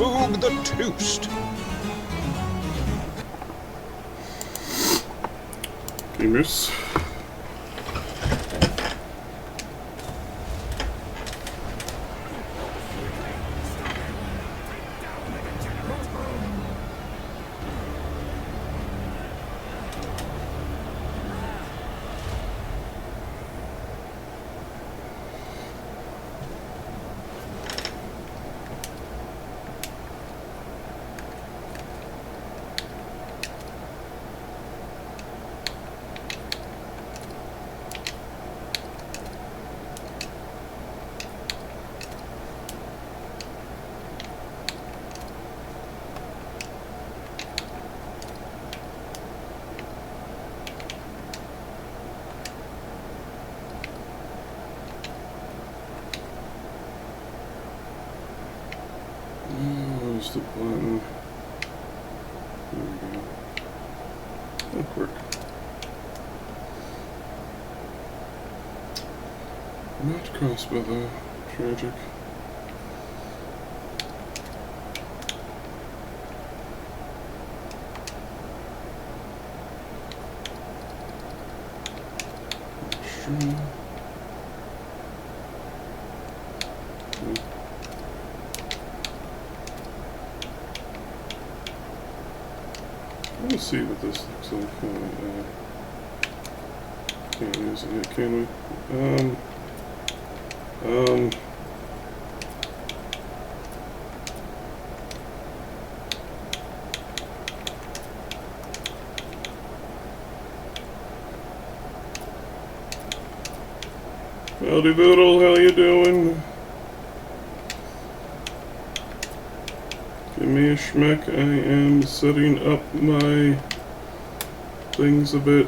Foog the Toast. Gamers. Where's the button? There we go. That'll work. Not crossbow though. Tragic. Sure. Let's see what this looks like. Can't use it yet, can we? Howdy Boodle, how you doing? Give me a schmeck, I am setting up my things a bit.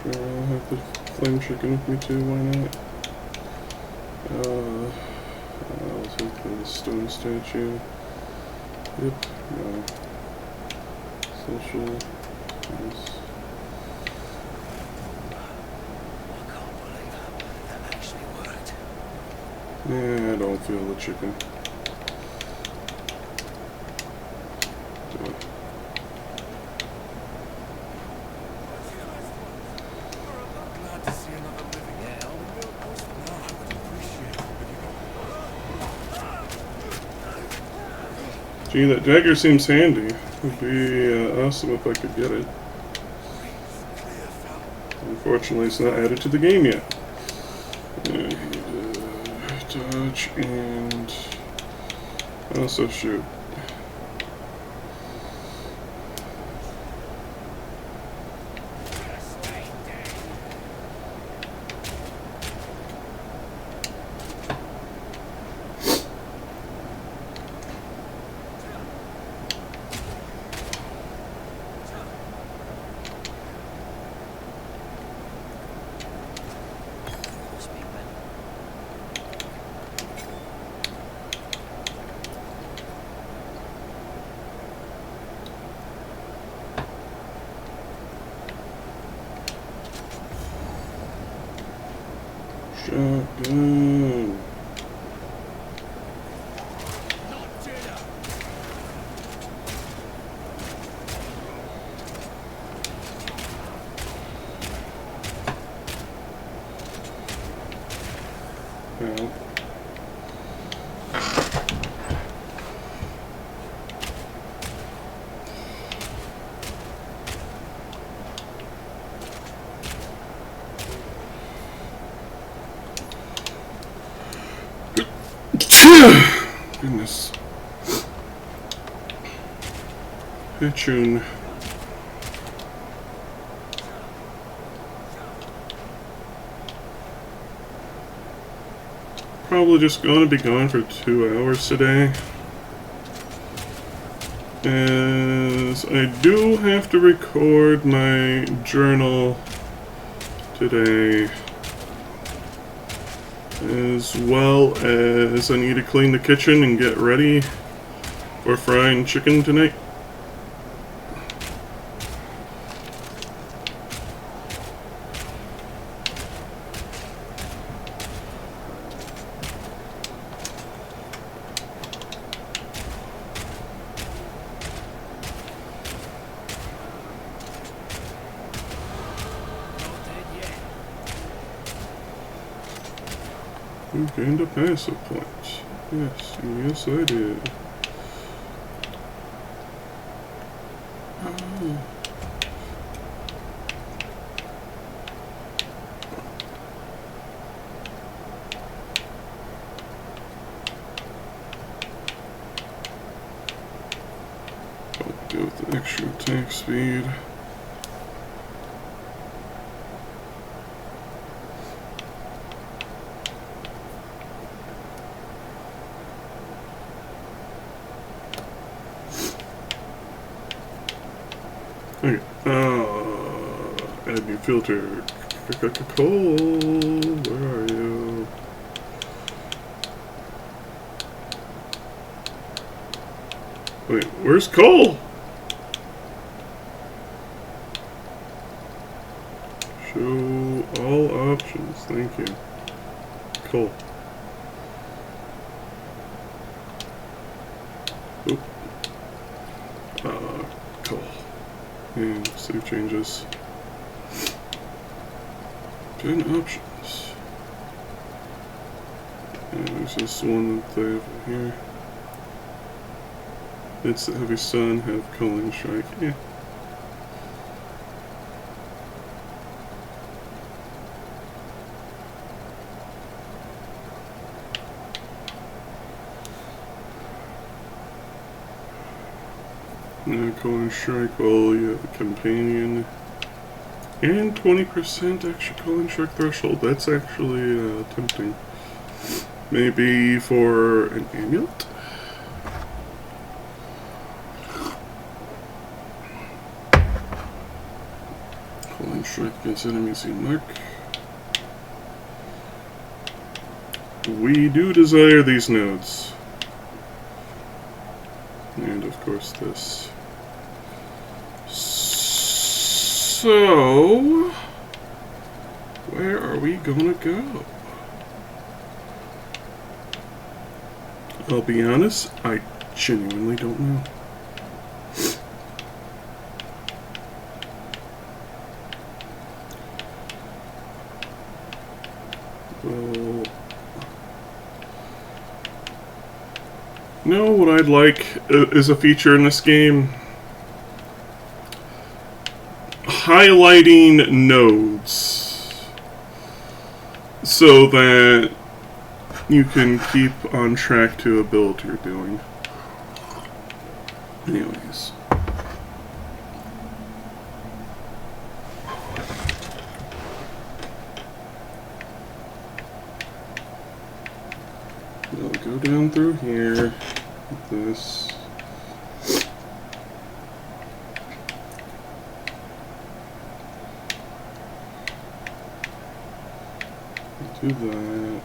Sure, I'll have the flame chicken with me too, why not? I'll take the stone statue. Yep, no. Social, yes. Yeah, I don't feel the chicken. Gee, that dagger seems handy. It'd be awesome if I could get it. Unfortunately, it's not added to the game yet. Dodge and also shoot. Shotgun. Well. Goodness. Pitching. Probably just going to be gone for 2 hours today. As I do have to record my journal today, as well as I need to clean the kitchen and get ready for frying chicken tonight. You gained a passive point. Yes, yes I did. Oh. I'll go with the extra attack speed. Okay. Add new filter. Cole, where are you? Wait, where's Cole? Show all options. Thank you. Cole. Oop. Cole. And save changes. Pin options. And there's this one that they have here. It's the Heavy Sun, have Culling Strike. Yeah. Now Culling Strike, well, you have a companion. And 20% extra Culling Strike threshold. That's actually tempting. Maybe for an amulet? Culling Strike against enemies you mark. We do desire these nodes. And of course this. So, where are we gonna go? I'll be honest, I genuinely don't know. Well, you know what I'd like is a feature in this game? Highlighting nodes so that you can keep on track to a build you're doing. Anyways. We'll go down through here with this. Do that.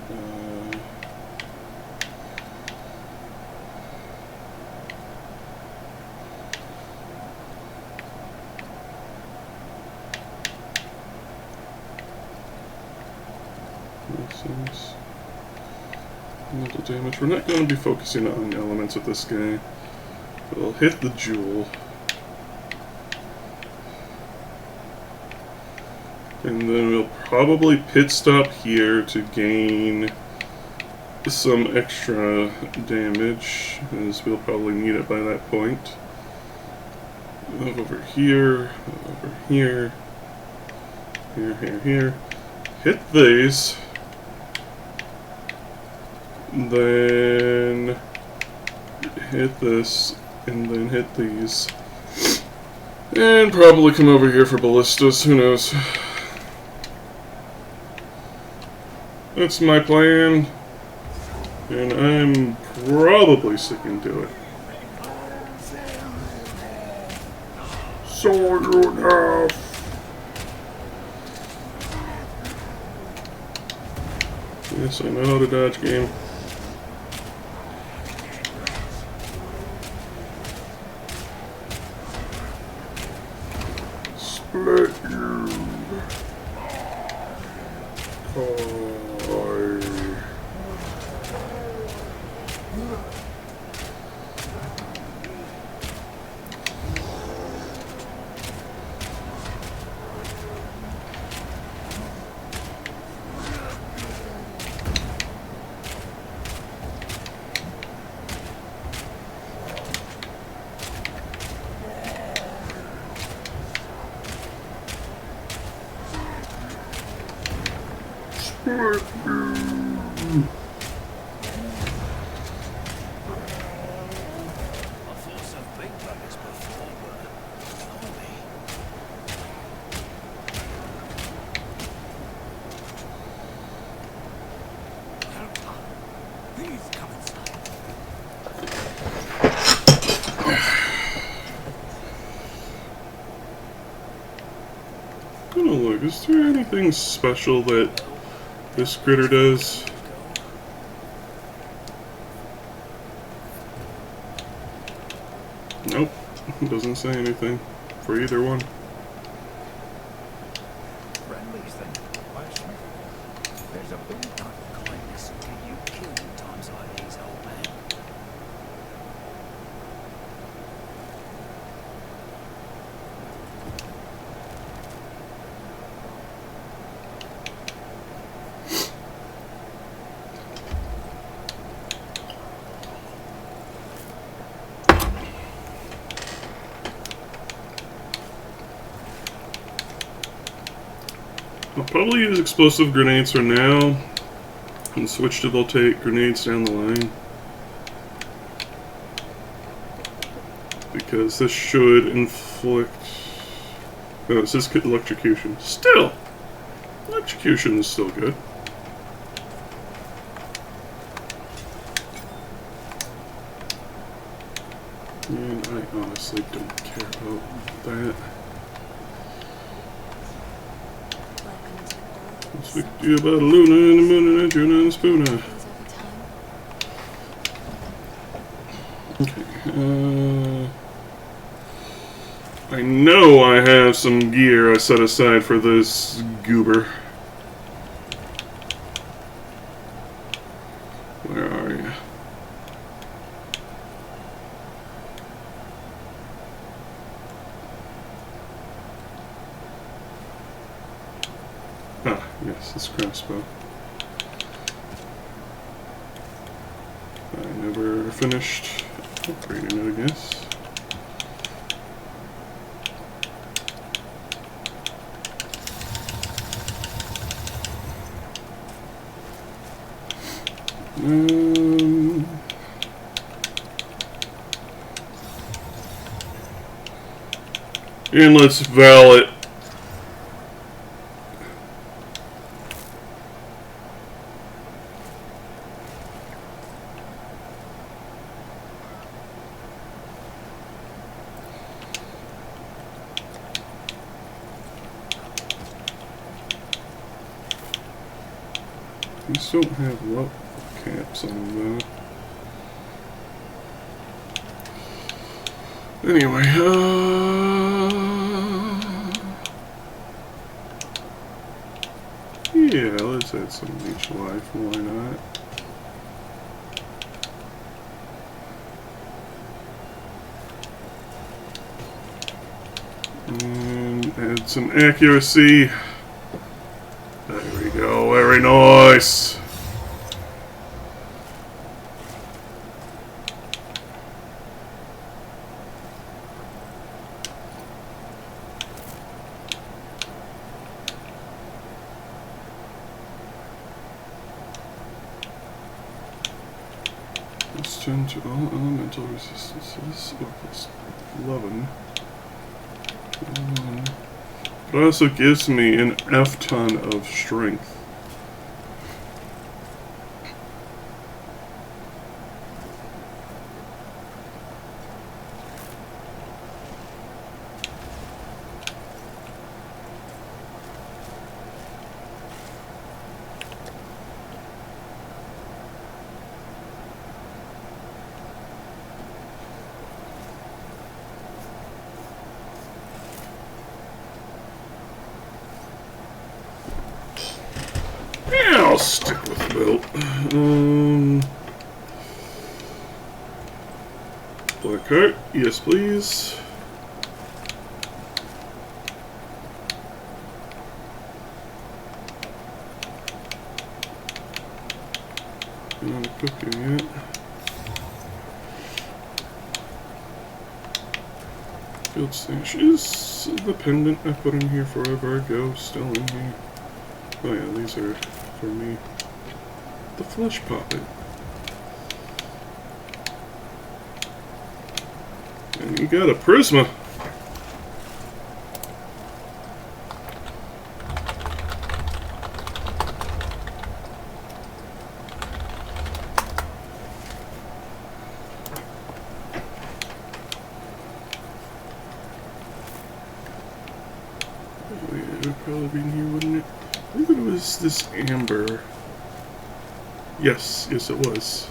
Makes sense. Mental damage. We're not going to be focusing on elements with this guy. We'll hit the jewel. And then we'll probably pit stop here to gain some extra damage, as we'll probably need it by that point. Move over here, here, here. Hit these. Then hit this, and then hit these. And probably come over here for ballistas, who knows. That's my plan, and I'm probably sticking to it. So you know. Yes, I know how to dodge game. Split you. Gonna look, is there anything special that this critter does? Nope, doesn't say anything for either one. There's a big type of kindness that get you killed in times like these, old man. I'll probably use explosive grenades for now and switch to voltaic grenades down the line, because this should inflict... No, it says electrocution. Still! Electrocution is still good. And I honestly don't care about that. I'll speak to you about Luna and the moon and Juna and the Spoona. Okay, I know I have some gear I set aside for this goober. Where are you? Ah, yes, this crossbow. I never finished upgrading it, I guess. And let's val it. These don't have level caps on them though. Anyway, yeah, let's add some leech life, why not? And add some accuracy. There we go, very nice. Plus 10 to all elemental resistances, or plus 11. But it also gives me an F-ton of strength. Yeah, I'll stick with the belt. Black heart, yes please. Not cooking yet. Field stash is the pendant I put in here forever ago, still in here. Oh yeah, these are for me. The flesh poppet. And you got a Prisma. It would probably be in here, wouldn't it? I think it was this amber. Yes, it was.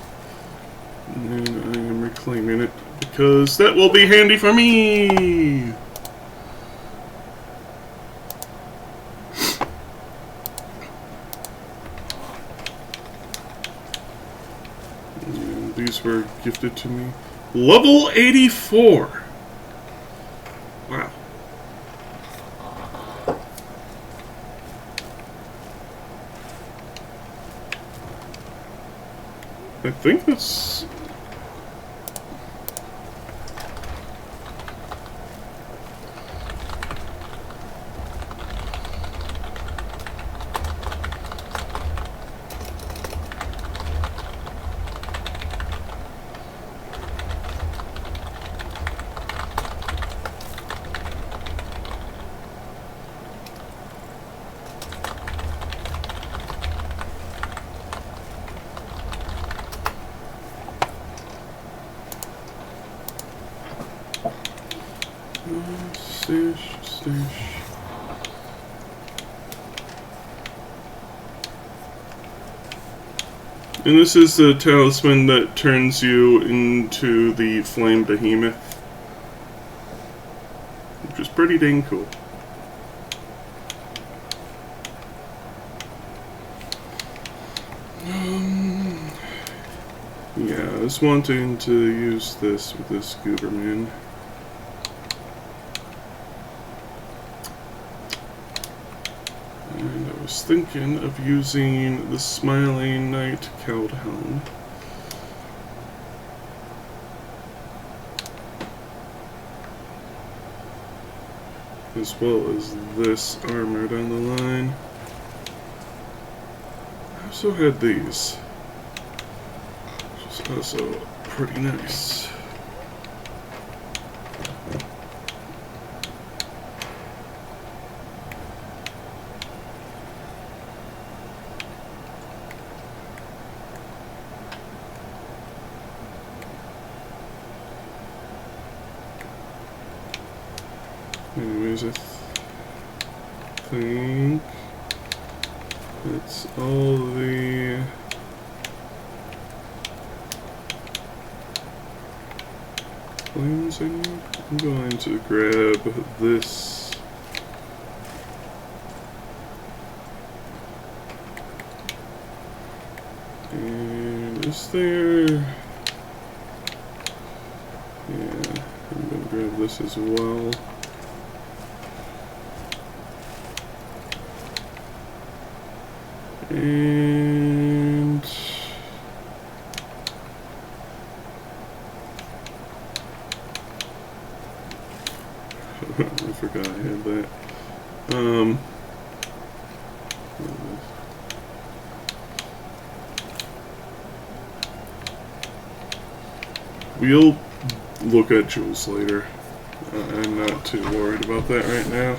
And then I am reclaiming it because that will be handy for me. And these were gifted to me. Level 84. Wow. I think that's... Stash. And this is the talisman that turns you into the flame behemoth, which is pretty dang cool. Yeah, I was wanting to use this with this Gooberman. And I was thinking of using the Smiling Knight Cowhound. As well as this armor down the line. I also had these, which is also pretty nice. Anyways, I think that's all the flames I need. I'm going to grab this. And is there... Yeah, I'm going to grab this as well. And I forgot I had that. We'll look at jewels later. I'm not too worried about that right now.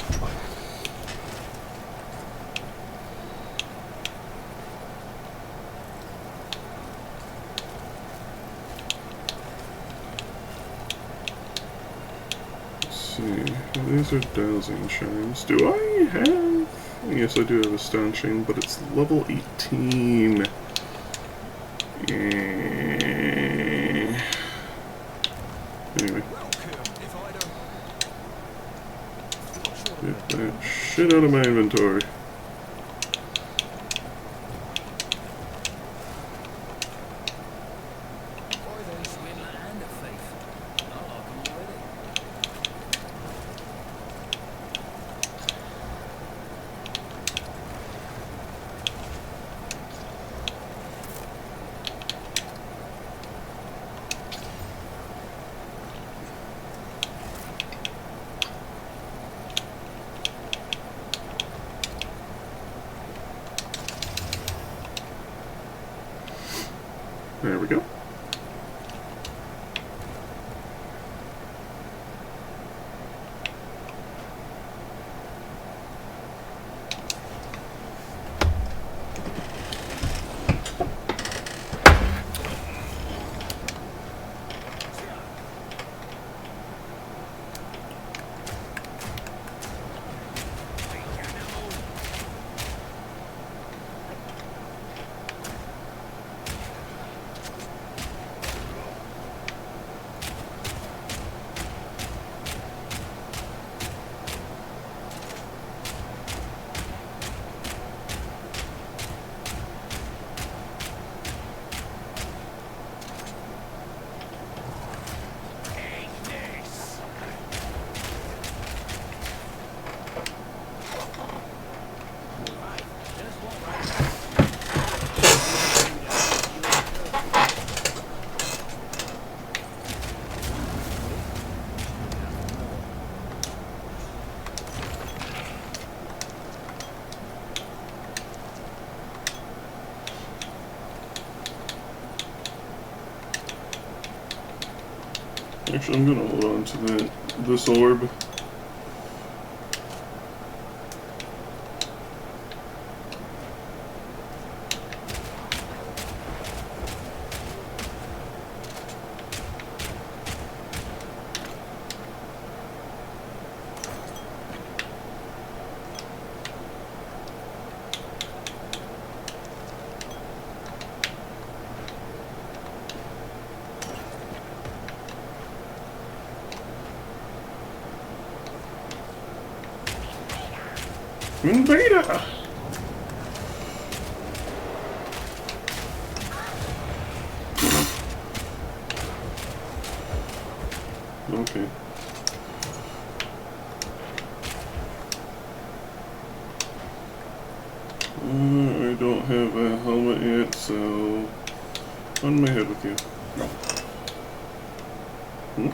These are dowsing chimes. Do I have... Yes, I do have astonishing, but it's level 18. Yeah. Anyway. Get that shit out of my inventory. There we go. Actually, I'm gonna hold on to this orb. Invader! Okay. I don't have a helmet yet, so on my head with you. Hmm?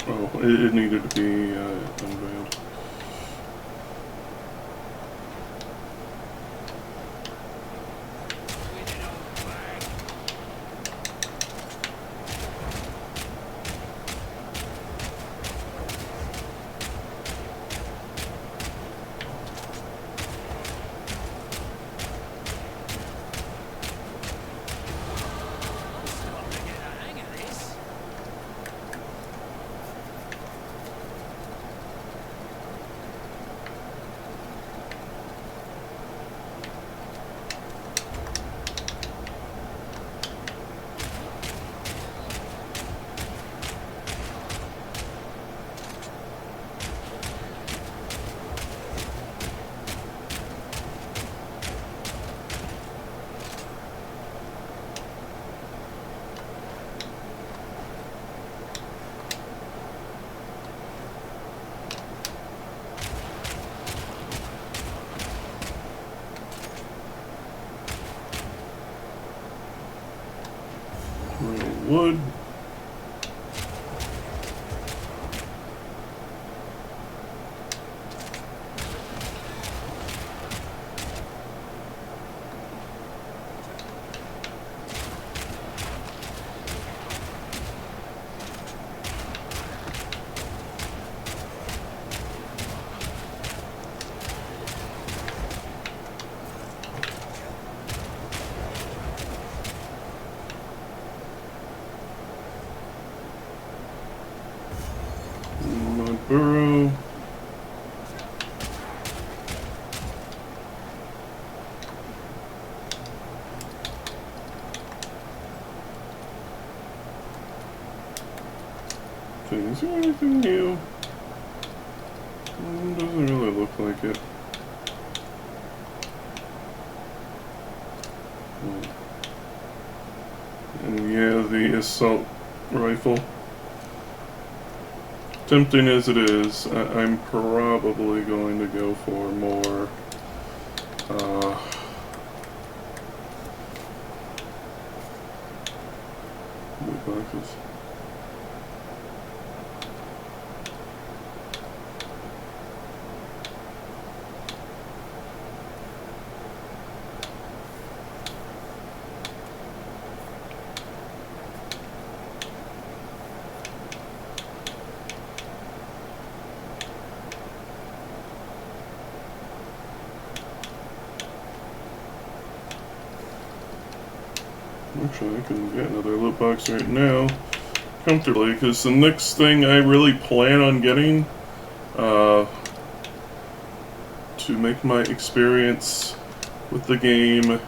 Oh, it needed to be unveiled. Wood. Burrow. Okay, is there anything new? Doesn't really look like it. And yeah, the assault rifle. Tempting as it is, I'm probably going to go for more loot boxes. Actually, I can get another loot box right now, comfortably, because the next thing I really plan on getting, to make my experience with the game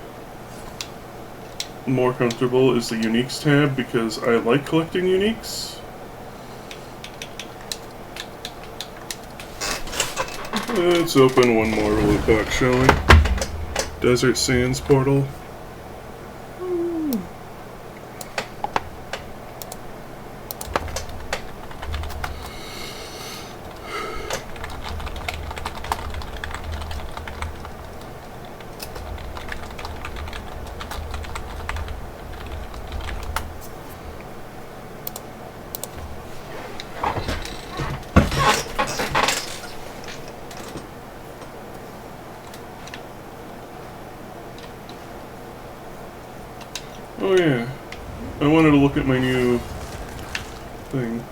more comfortable, is the uniques tab, because I like collecting uniques. Let's open one more loot box, shall we? Desert Sands portal. Oh yeah, I wanted to look at my new thing.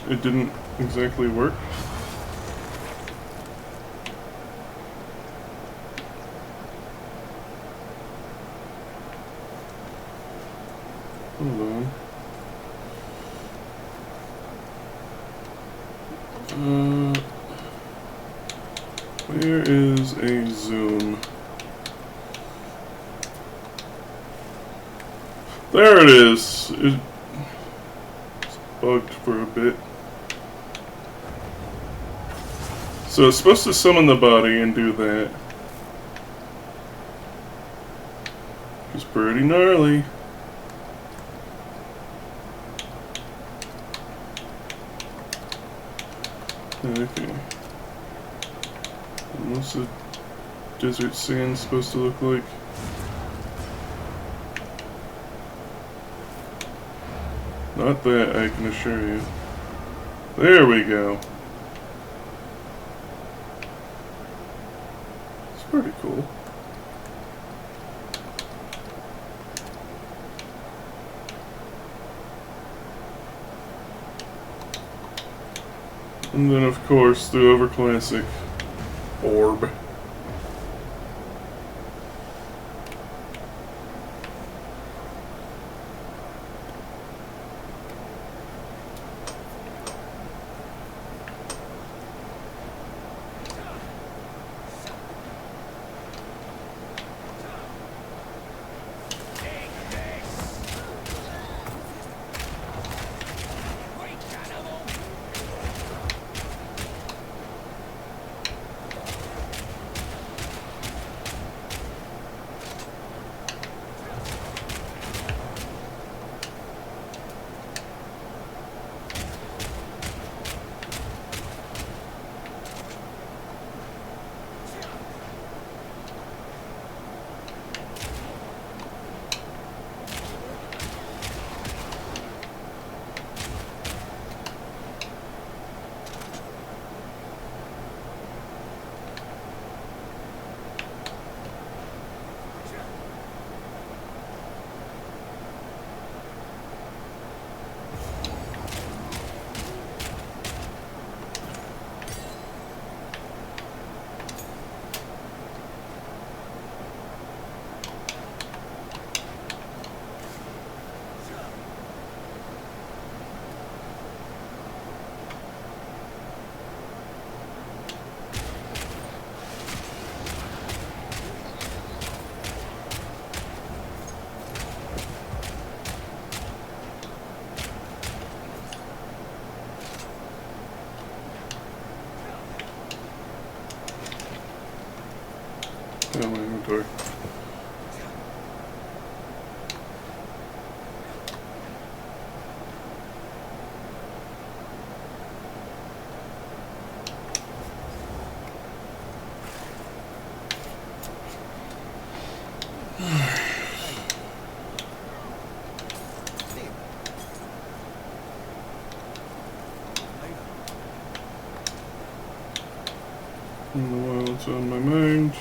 It didn't exactly work. Hold on. Where is a zoom? There it is! It's bugged for a bit. So it's supposed to summon the body and do that. It's pretty gnarly. Okay. And what's the desert sand supposed to look like? Not that, I can assure you. There we go. It's pretty cool. And then, of course, the overclassic orb. Oh, my inventory. While it's on my mind.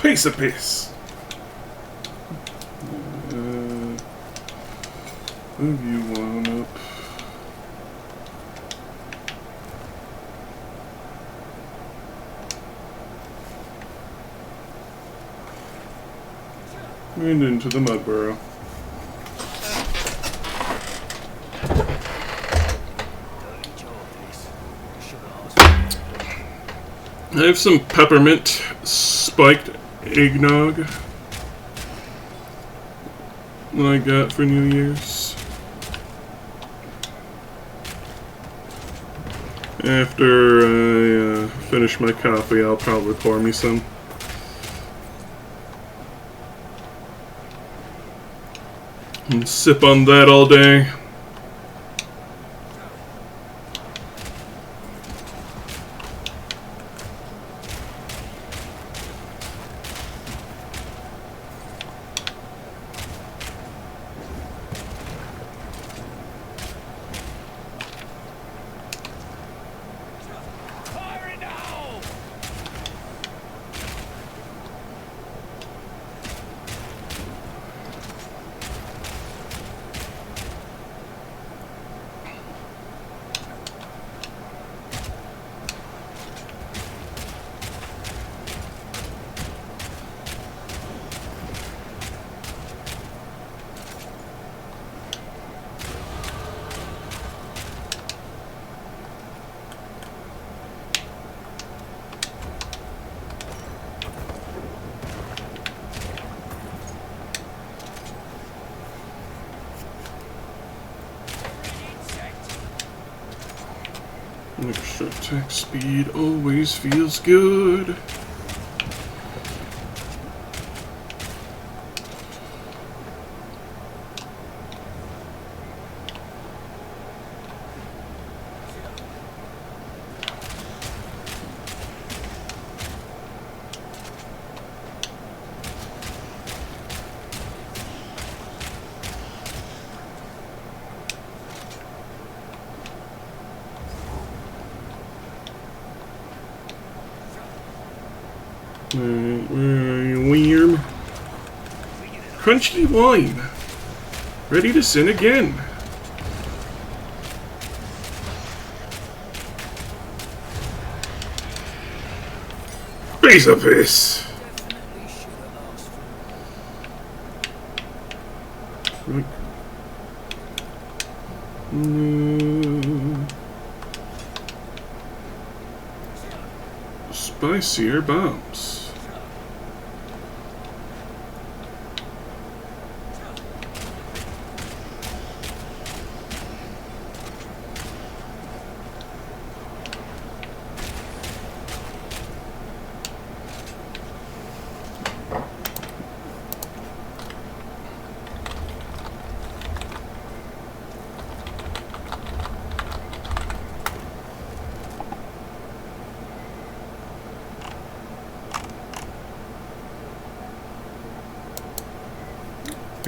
Piece of piss. Move you one up. And into the mud burrow. Dirty job, this. You should have asked me. I have some peppermint spiked eggnog that I got for New Year's. After I finish my coffee, I'll probably pour me some. And sip on that all day. Fire in the hole! Extra attack speed always feels good. Alright, where are you, worm? Crunchy wine. Ready to sin again. Piece of piss. Definitely should have asked for Right. Mm. Spicier bombs.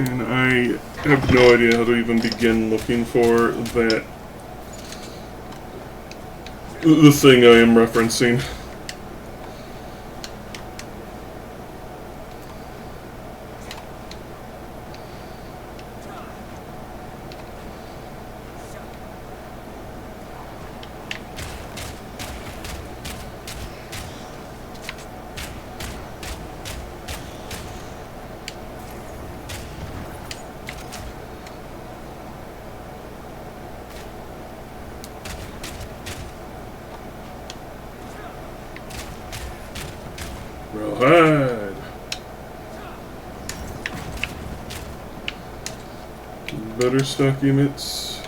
And I have no idea how to even begin looking for that. The thing I am referencing. Rawhide. Better stock units.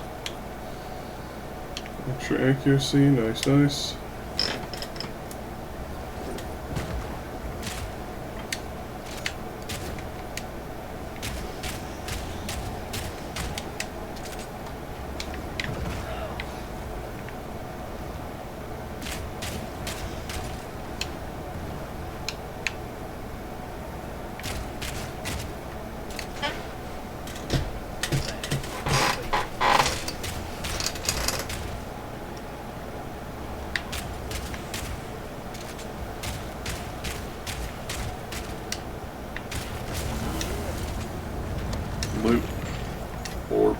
Extra accuracy, nice, nice. orb.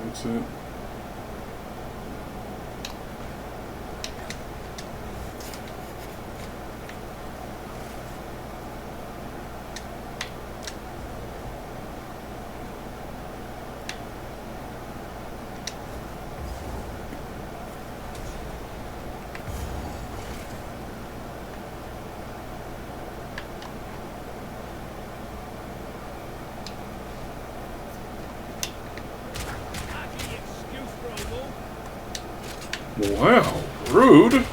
That's it. Wow, rude.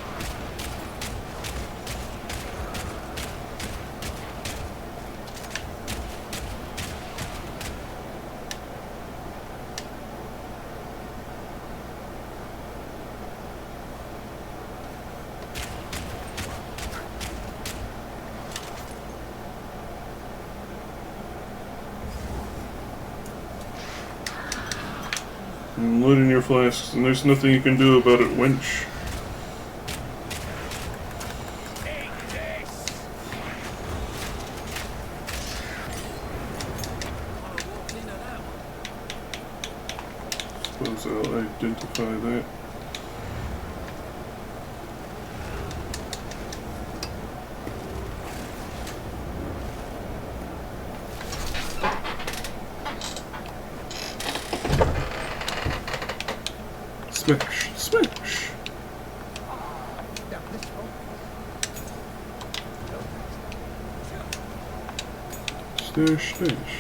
I'm loading your flasks, and there's nothing you can do about it, wench. Suppose I'll identify that. Smash, smash. Stash, stash.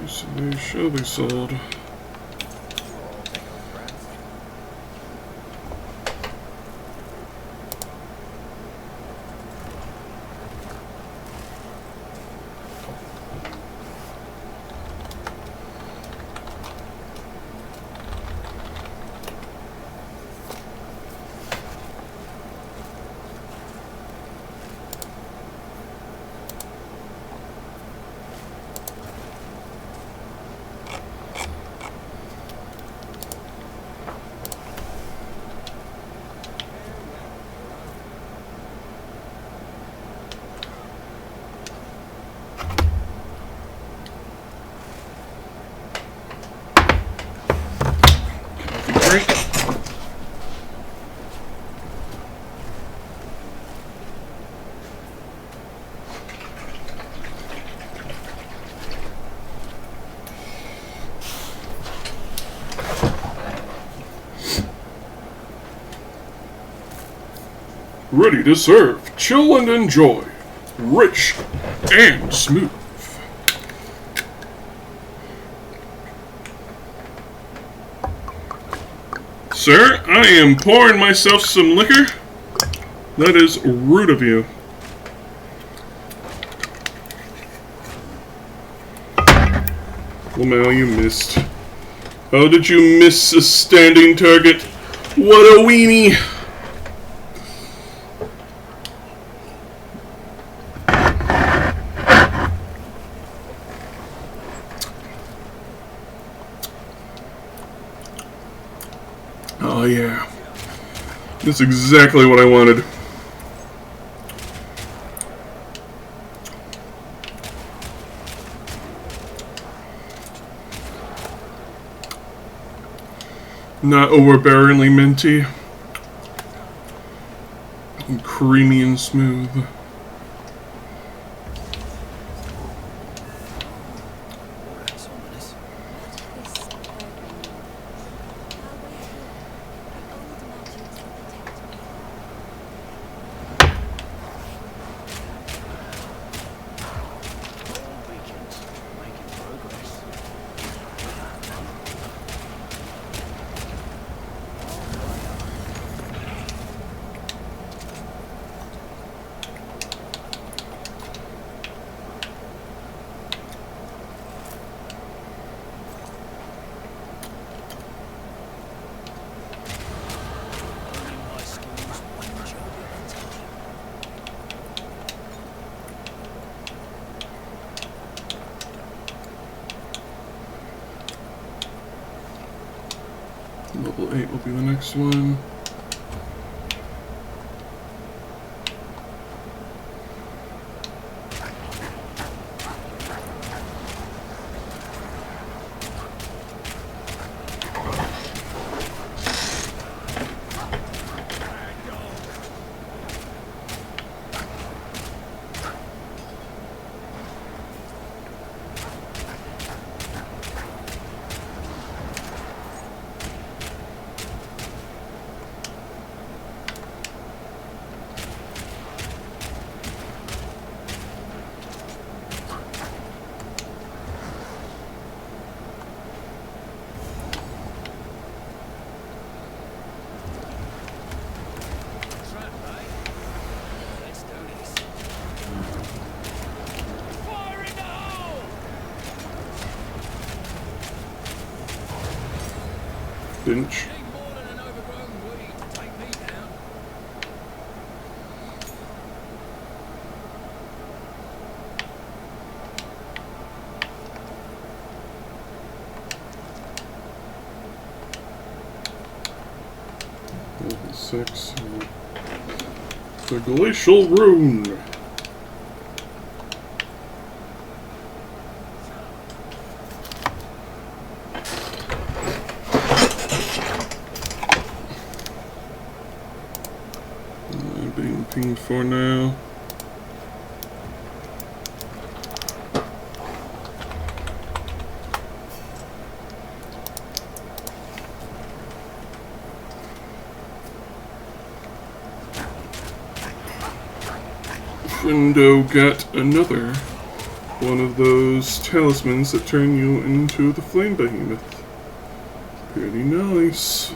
So they shall be sold. Ready to serve. Chill and enjoy. Rich and smooth. Sir, I am pouring myself some liquor. That is rude of you. Well, now you missed. How did you miss a standing target? What a weenie! Oh yeah, that's exactly what I wanted. Not overbearingly minty, and creamy and smooth. Level 8 will be the next one. Bench. Level 6. The Glacial Rune. Being pinged for now. Window got another one of those talismans that turn you into the Flame Behemoth. Pretty nice.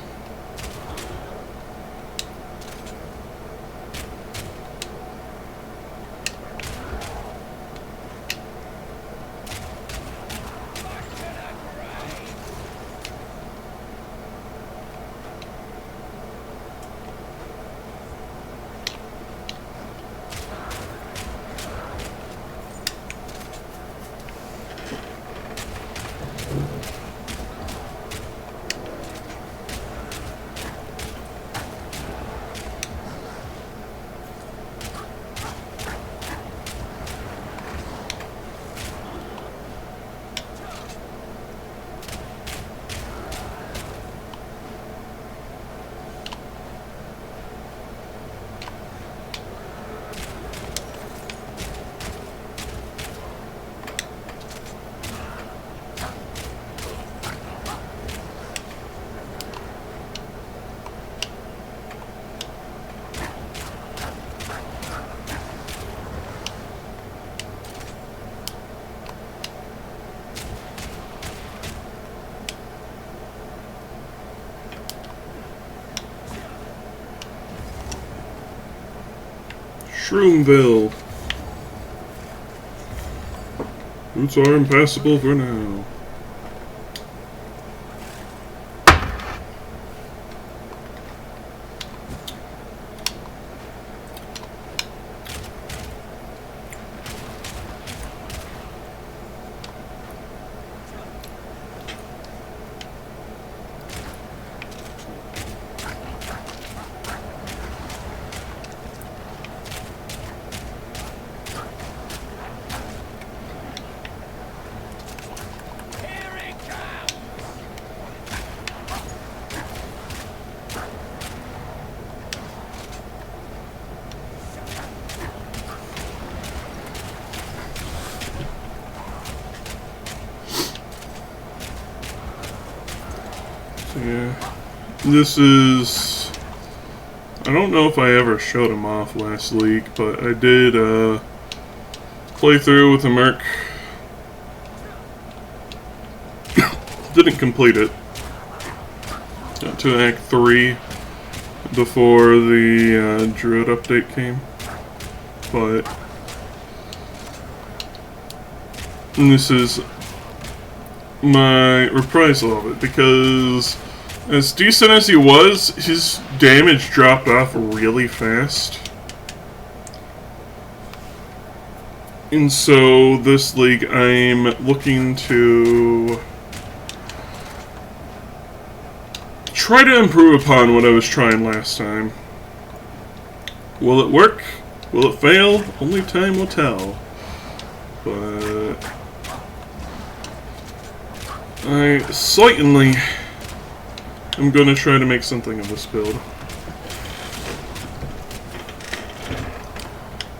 Shroomville. Routes are impassable for now. Yeah, this is, I don't know if I ever showed him off last league, but I did play through with a Merc. Didn't complete it. Got to Act 3 before the Druid update came, but this is my reprisal of it, because as decent as he was, his damage dropped off really fast. And so this league I'm looking to try to improve upon what I was trying last time. Will it work? Will it fail? Only time will tell. But I certainly am going to try to make something of this build.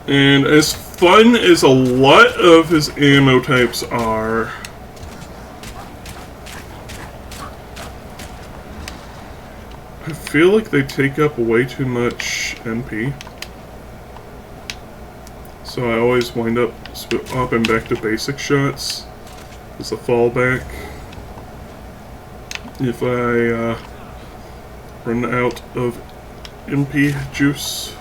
And as fun as a lot of his ammo types are, I feel like they take up way too much MP. So I always wind up swapping back to basic shots as a fallback if I run out of MP juice.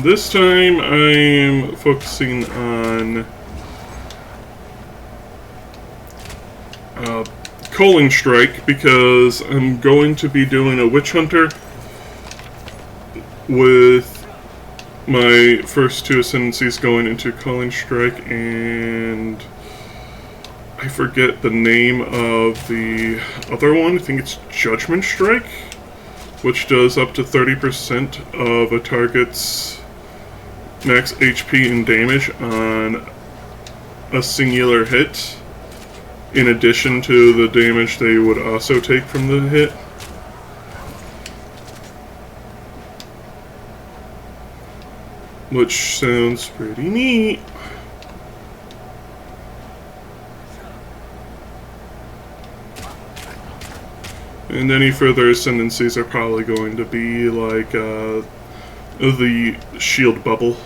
This time I am focusing on Culling Strike because I'm going to be doing a Witch Hunter with my first two ascendancies going into Culling Strike, and I forget the name of the other one. I think it's Judgment Strike, which does up to 30% of a target's max HP and damage on a singular hit, in addition to the damage they would also take from the hit. Which sounds pretty neat. And any further ascendancies are probably going to be like the shield bubble.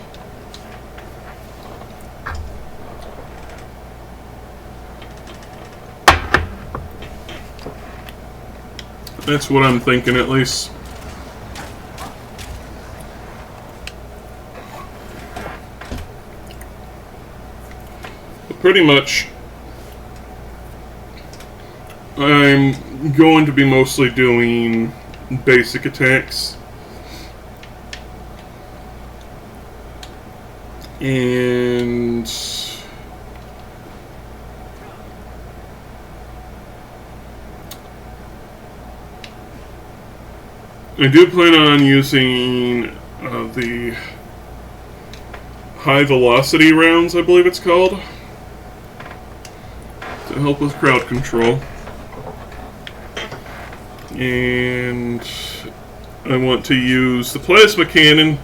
That's what I'm thinking, at least. But pretty much, I'm going to be mostly doing basic attacks. And I do plan on using the high velocity rounds, I believe it's called, to help with crowd control. And I want to use the plasma cannon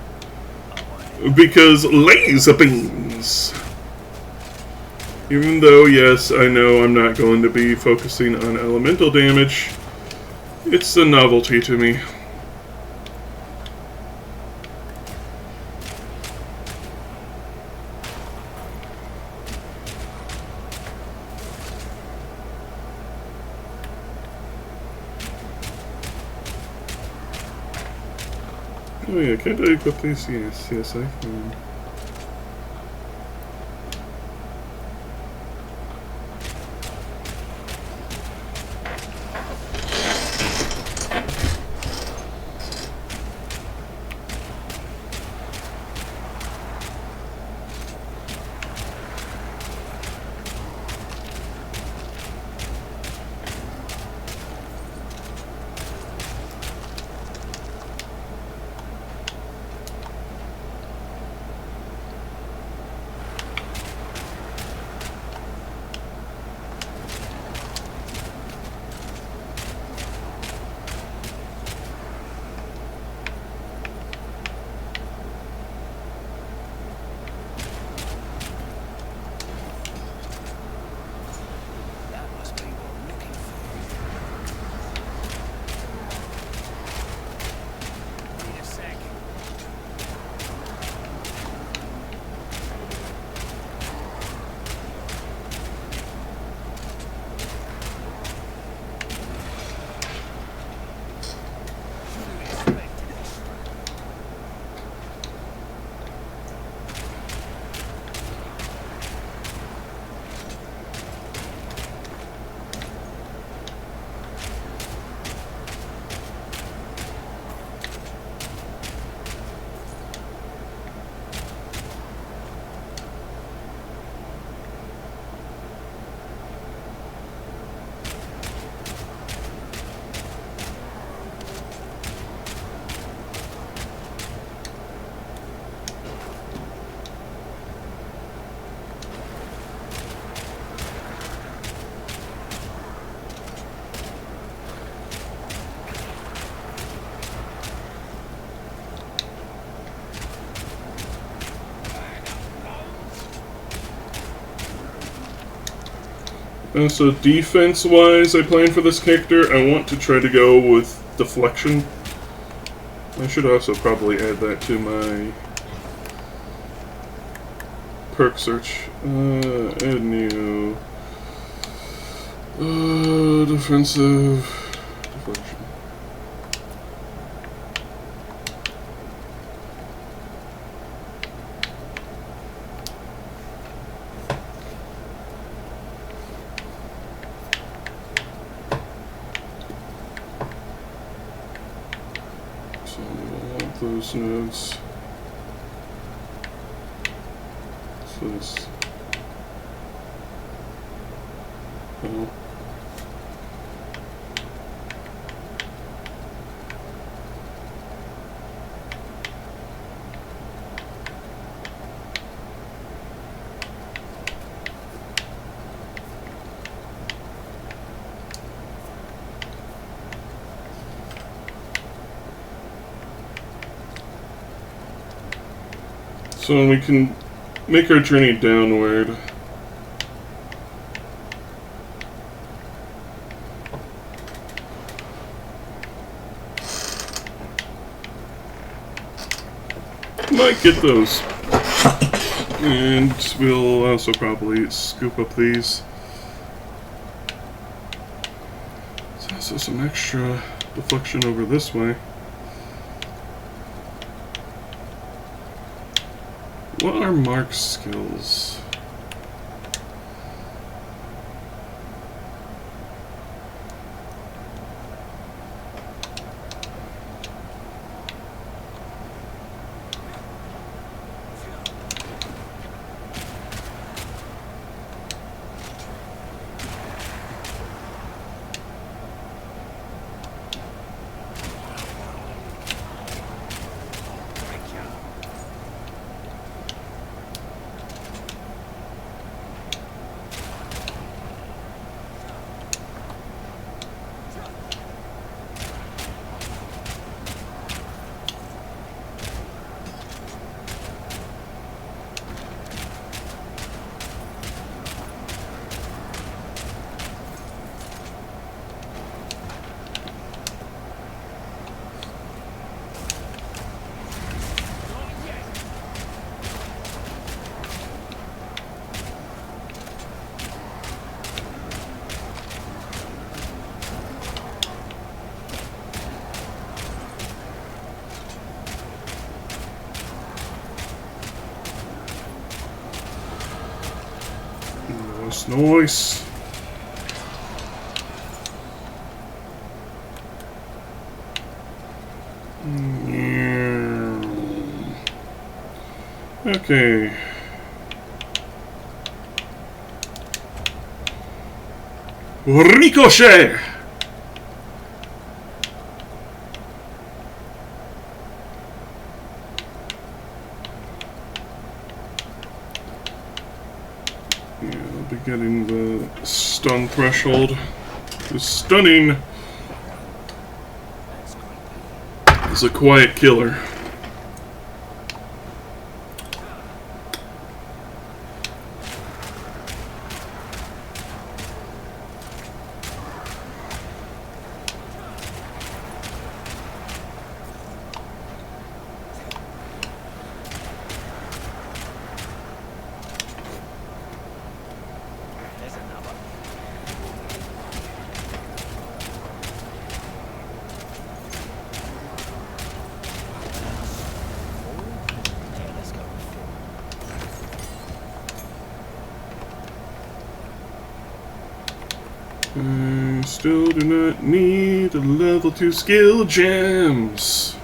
because laser beams. Even though, yes, I know I'm not going to be focusing on elemental damage, it's a novelty to me. Oh yeah, can't I equip these? Yes, I can. So defense-wise, I plan for this character, I want to try to go with deflection. I should also probably add that to my perk search. Add new. Defensive. Deflection. So we'll want those nodes. So this. Oh. So we can make our journey downward. Might get those. And we'll also probably scoop up these. There's also some extra deflection over this way. What are Mark's skills? Nice. Okay. Ricochet! Yeah, I'll be getting the stun threshold. The stunning is a quiet killer. I still do not need the level 2 skill gems.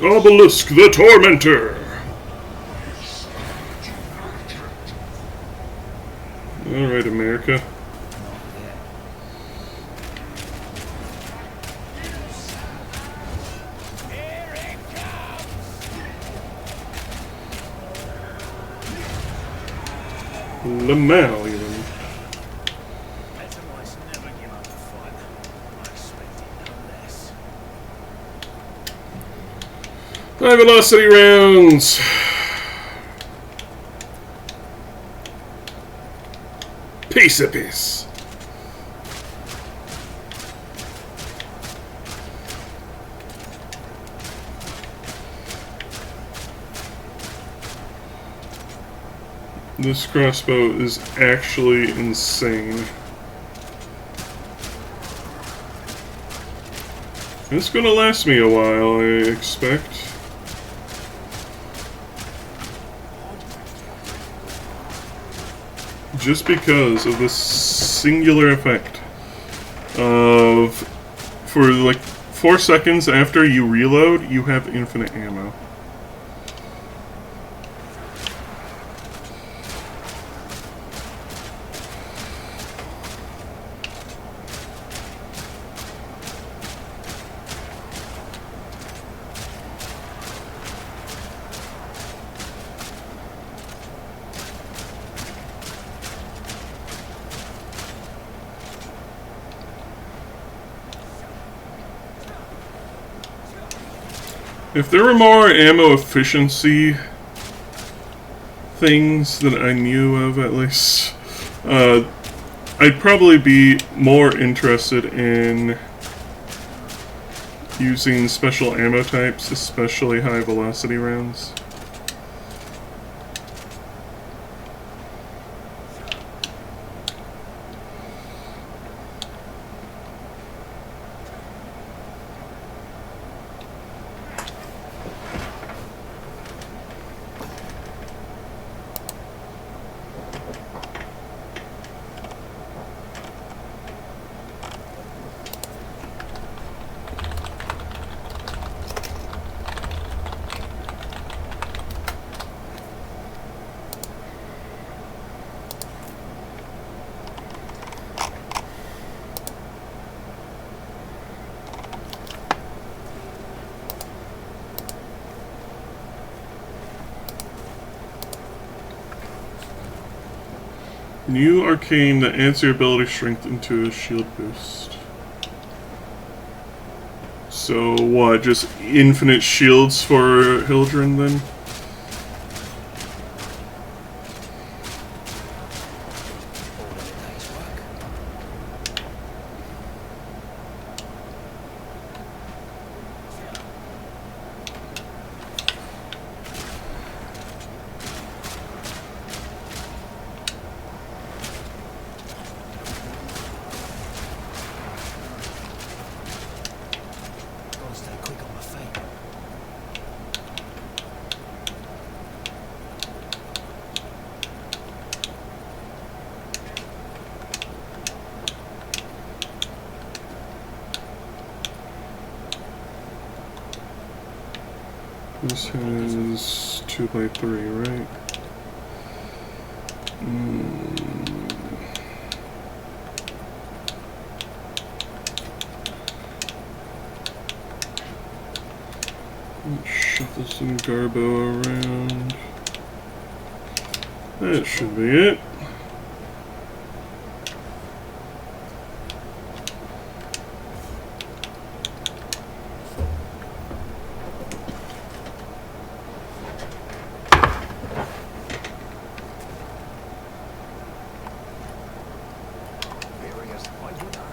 Obelisk the Tormentor! Alright, America. Lamal, even. Better mice never give up a fight. I expected no less. High velocity rounds. Piece of piece. This crossbow is actually insane. It's gonna last me a while, I expect. Just because of this singular effect of, for like 4 seconds after you reload, you have infinite ammo. If there were more ammo efficiency things that I knew of, at least, I'd probably be more interested in using special ammo types, especially high velocity rounds. New arcane that adds your ability strength into a shield boost. So what, just infinite shields for Hildren then? All in a day's work. Gotta stay quick on my feet. This has 2x3, right? Let's shuffle some Garbo around. That should be it. Various white widow.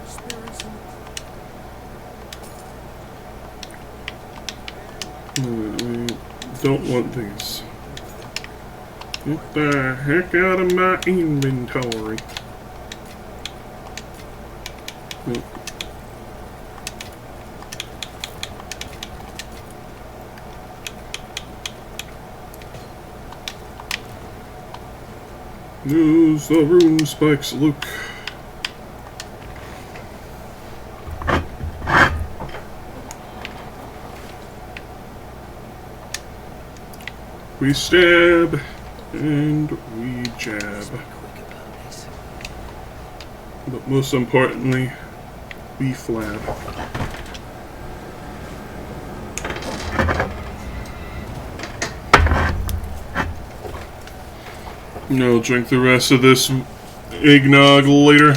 Spirits and We don't want these. Get the heck out of my inventory. Nope. Use the rune spikes, Luke. We stab and we jab. quick about this. But most importantly, B flat. I'll drink the rest of this eggnog later.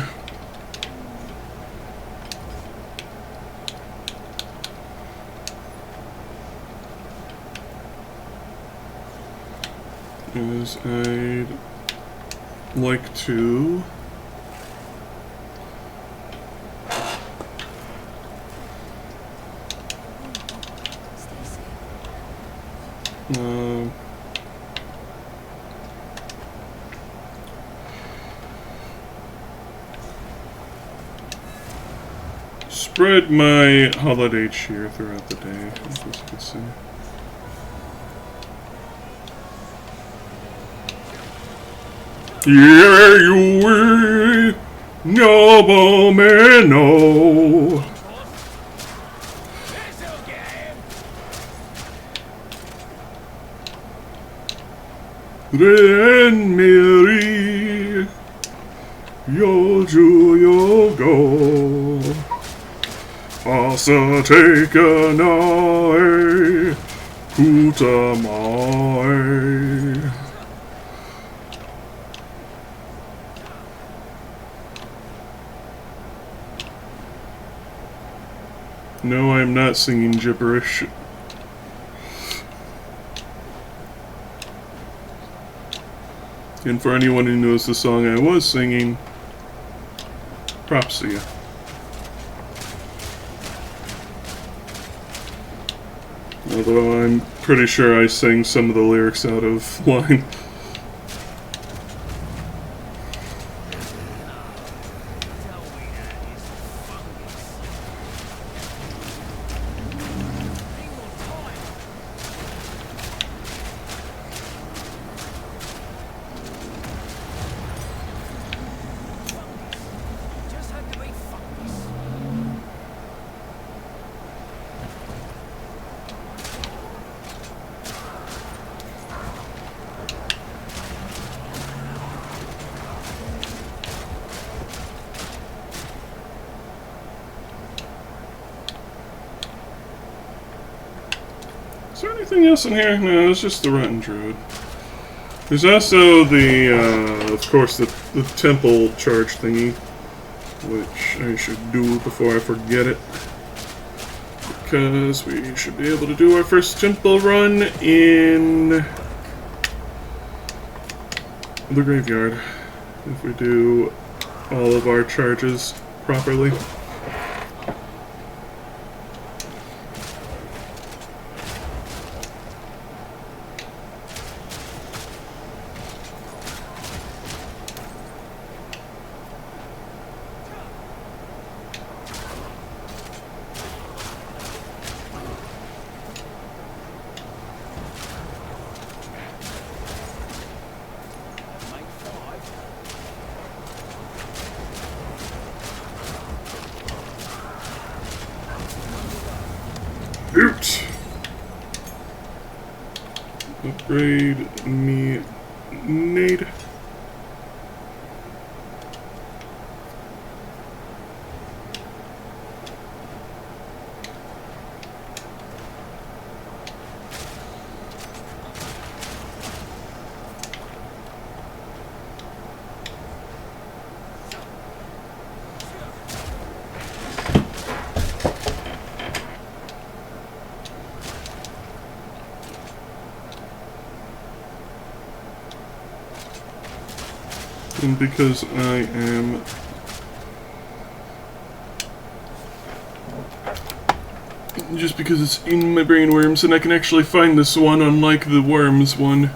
As I'd like to spread my holiday cheer throughout the day, as you can see. Yeah, you will, no man, no. Then Mary, yo do yo go. Also take an eye, kutamai. No, I'm not singing gibberish. And for anyone who knows the song I was singing, props to you. Although I'm pretty sure I sang some of the lyrics out of line. Is there anything else in here? No, it's just the Rotten Druid. There's also the, of course, the temple charge thingy, which I should do before I forget it. Because we should be able to do our first temple run in the graveyard if we do all of our charges properly. Oops. Upgrade me nade. And because I am just because it's in my brain worms and I can actually find this one unlike the worms one.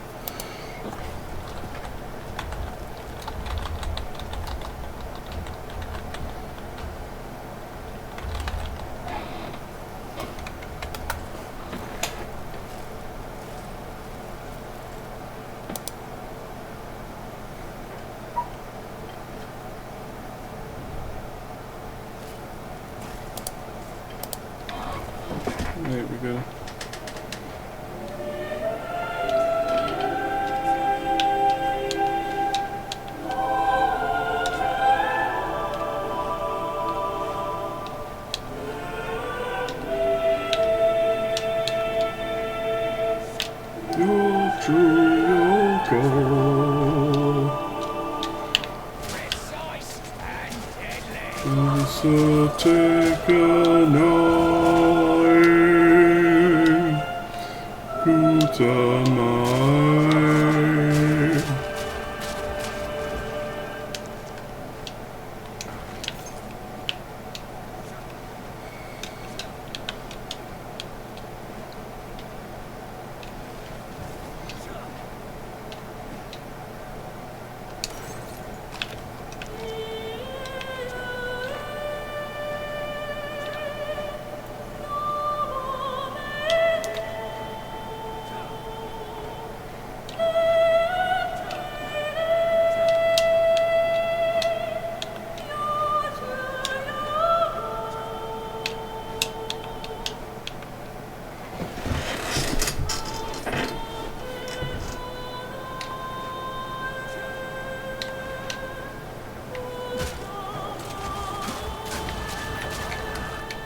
There we go. So take a knife, put a knife.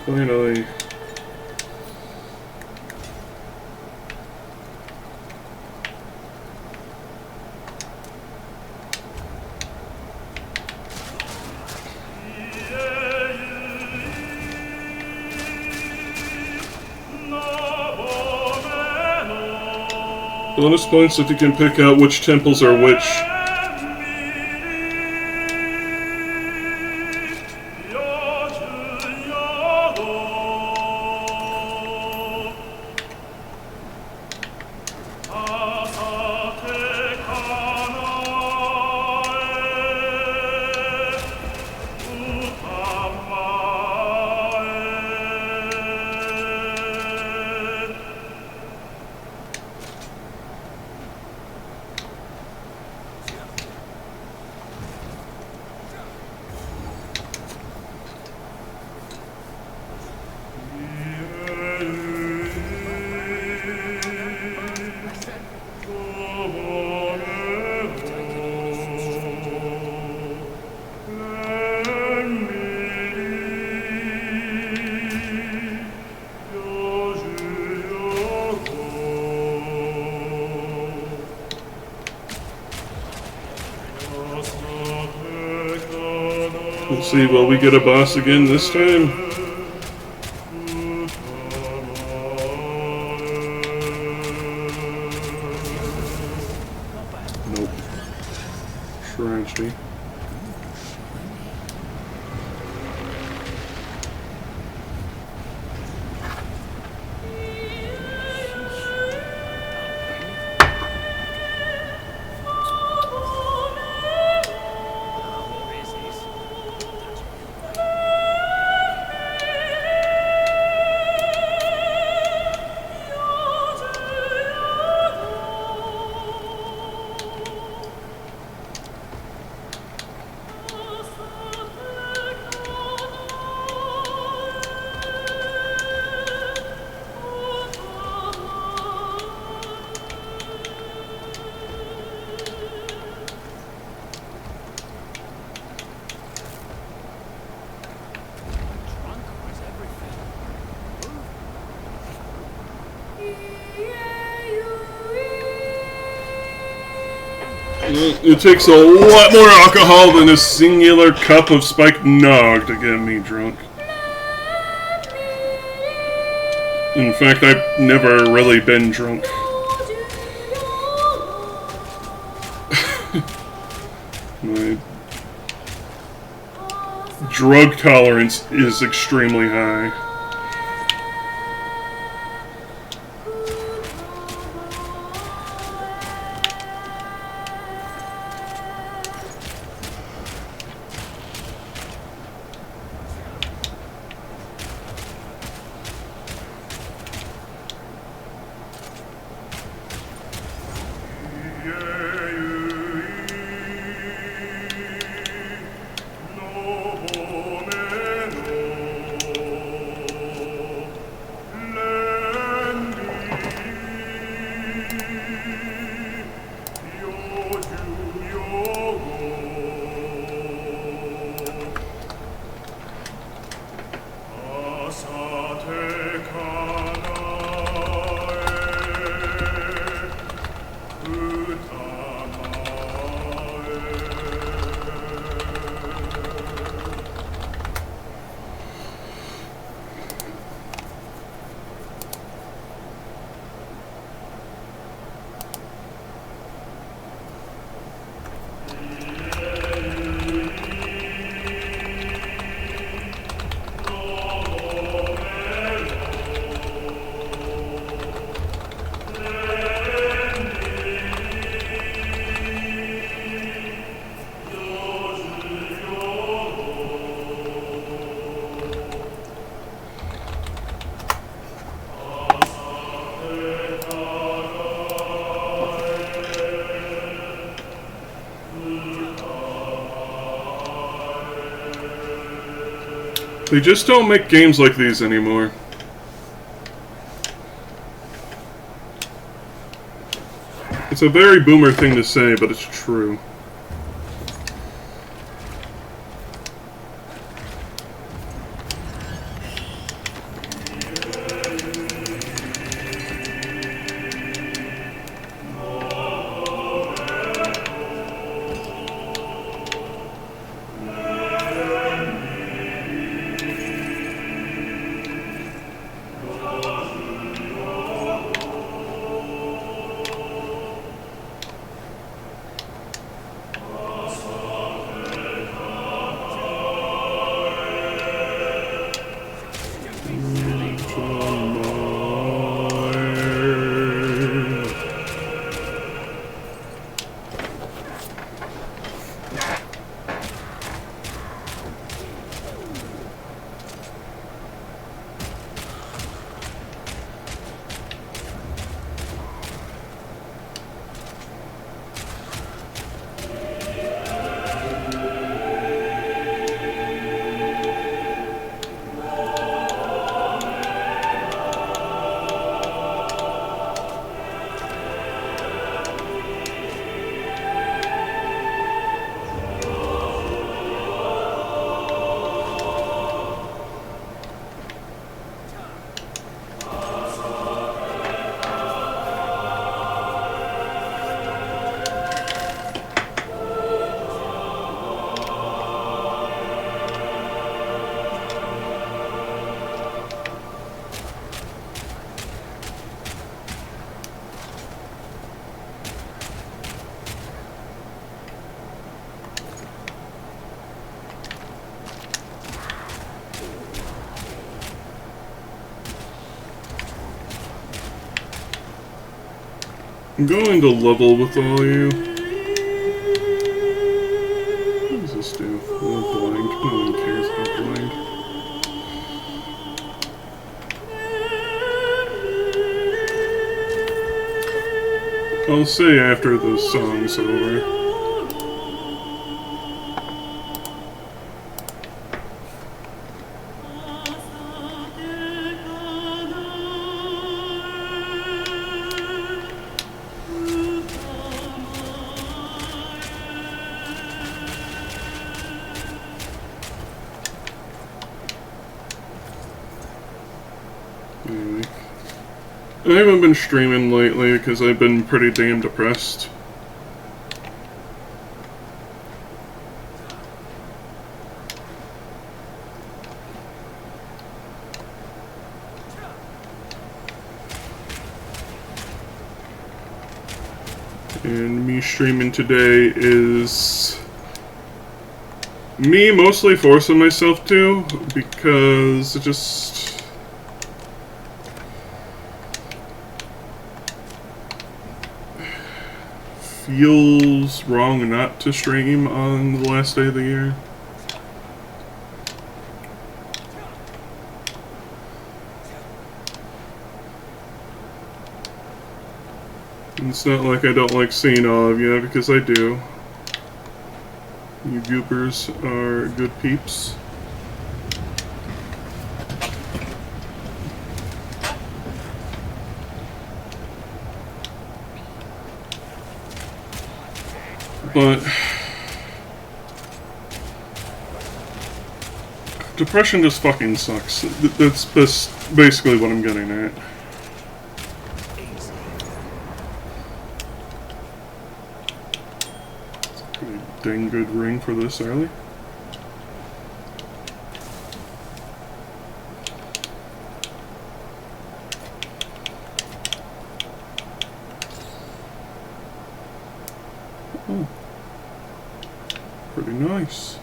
Finally. Bonus points if you can pick out which temples are which. Let's see, will we get a boss again this time? Nope. Tragedy. It takes a lot more alcohol than a singular cup of spiked nog to get me drunk. In fact, I've never really been drunk. My drug tolerance is extremely high. They just don't make games like these anymore. It's a very boomer thing to say, but it's true. I'm going to level with all you. What does this do? Oh, blind. No one cares about blind. I'll say after the song's over. Anyway. I haven't been streaming lately because I've been pretty damn depressed. And me streaming today is me mostly forcing myself to, because it just feels wrong not to stream on the last day of the year. It's not like I don't like seeing all of you, because I do. You goopers are good peeps. But depression just fucking sucks. That's basically what I'm getting at. It's a pretty dang good ring for this early. Oh. Pretty nice.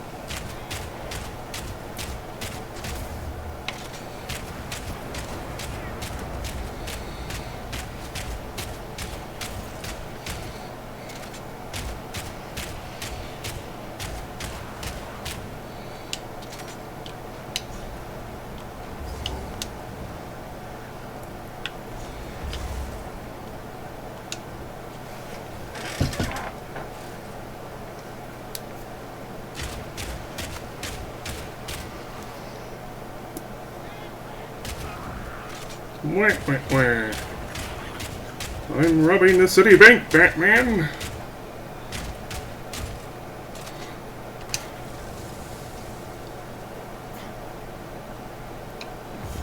Wah, wah, wah. I'm robbing the city bank, Batman!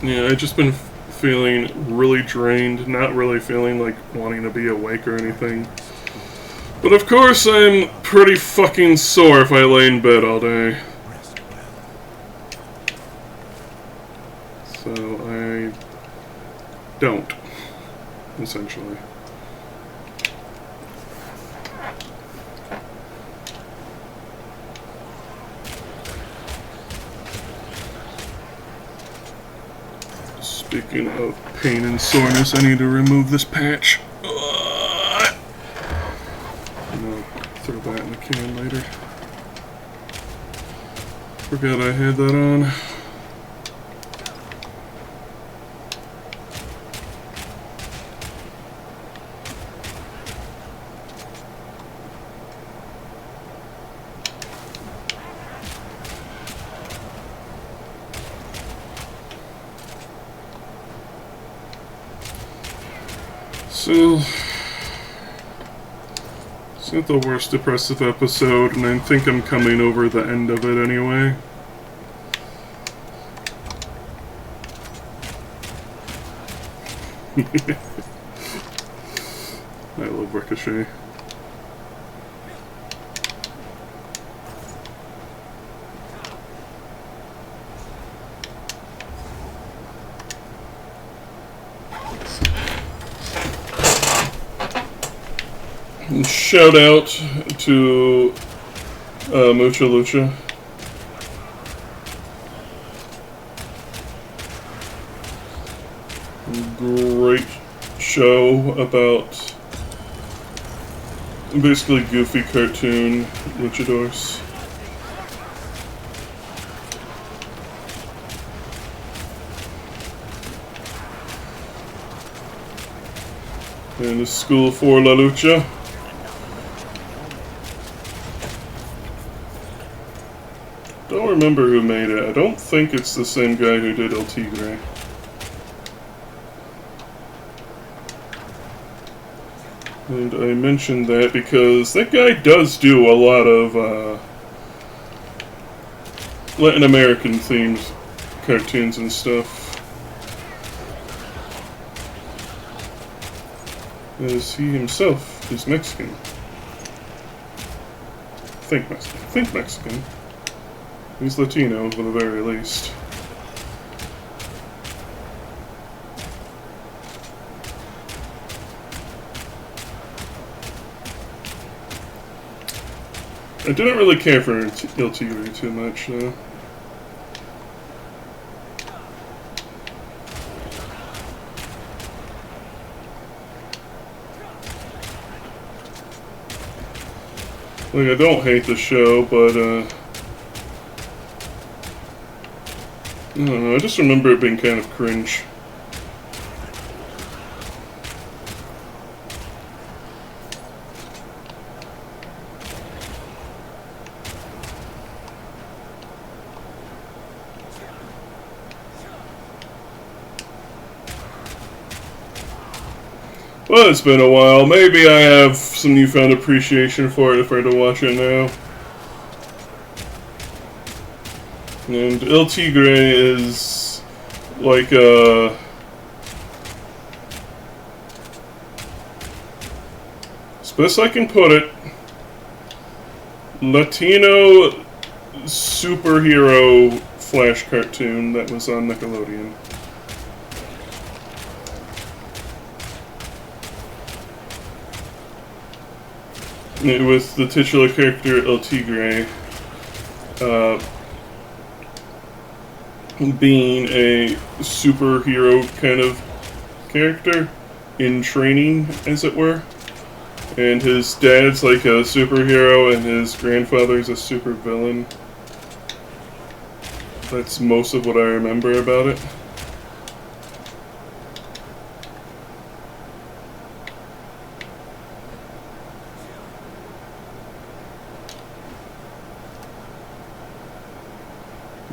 Yeah, I've just been feeling really drained, not really feeling like wanting to be awake or anything. But of course, I'm pretty fucking sore if I lay in bed all day. So I don't, essentially. Speaking of pain and soreness, I need to remove this patch. And I'll throw that in the can later. Forgot I had that on. So, it's not the worst depressive episode, and I think I'm coming over the end of it anyway. I love Ricochet. And shout out to Mucha Lucha. Great show about basically goofy cartoon luchadors. And a school for La Lucha. Don't remember who made it. I don't think it's the same guy who did El Tigre. And I mentioned that because that guy does do a lot of Latin American themed cartoons and stuff. As he himself is Mexican. Think Mexican. He's Latino, at the very least. I didn't really care for El Tigre too much, though. Like, I don't hate the show, but, I don't know, I just remember it being kind of cringe. Well, it's been a while. Maybe I have some newfound appreciation for it if I were to watch it now. And El Tigre is like a... as best I can put it, Latino superhero flash cartoon that was on Nickelodeon. With the titular character El Tigre being a superhero kind of character in training, as it were. And his dad's like a superhero and his grandfather's a supervillain. That's most of what I remember about it.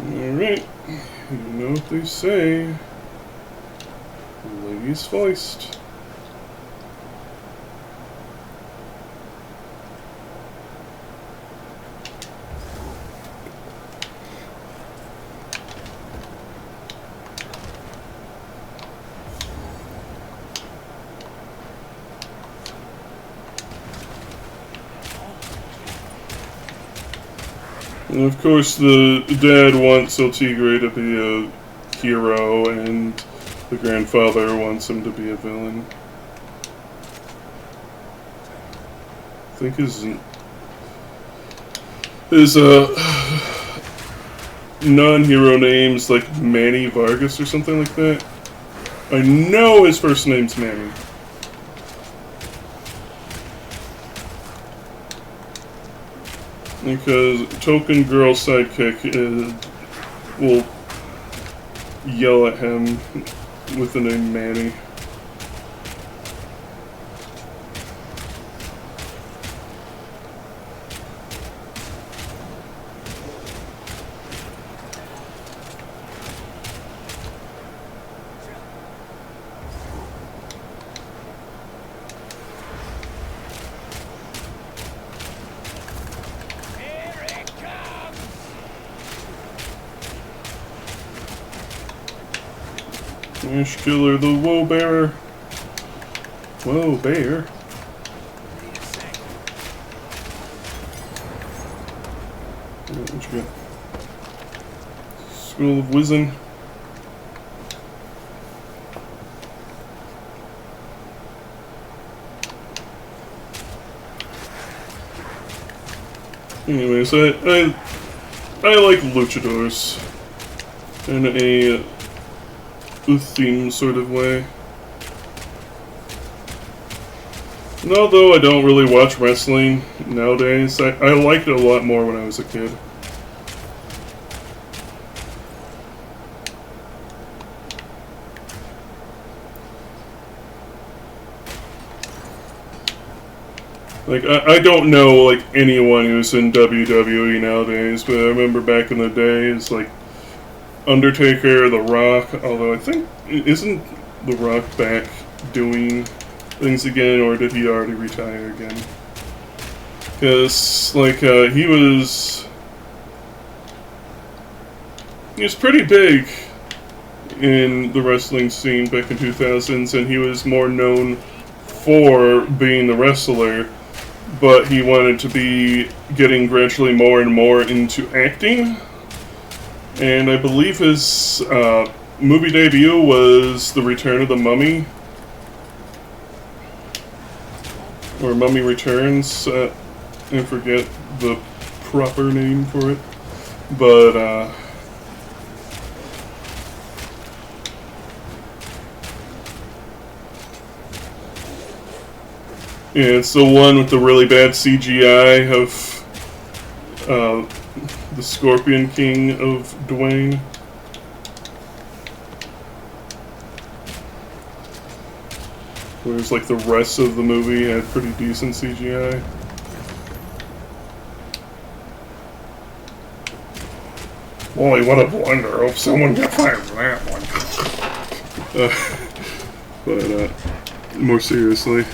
Alright, you know what they say. Ladies Foist. And of course, the dad wants El Tigre to be a hero, and the grandfather wants him to be a villain. I think his non-hero name's like Manny Vargas or something like that. I know his first name's Manny. Because Token Girl sidekick will yell at him with the name Manny. Ash Killer, the Woe Bearer. Whoa, bear. What you got? School of Wizen. Anyways, I like luchadors in a theme sort of way. And although I don't really watch wrestling nowadays, I liked it a lot more when I was a kid. Like, I don't know, like, anyone who's in WWE nowadays, but I remember back in the days, like, Undertaker, The Rock, although I think, isn't The Rock back doing things again, or did he already retire again? Because, like, he was pretty big in the wrestling scene back in 2000s, and he was more known for being the wrestler, but he wanted to be getting gradually more and more into acting. And I believe his movie debut was The Return of the Mummy. Or Mummy Returns. I forget the proper name for it. But, yeah, it's the one with the really bad CGI of the Scorpion King of Dwayne. Whereas, like, the rest of the movie had pretty decent CGI. Boy, what a blunder. I hope someone got fired for that one. But, more seriously.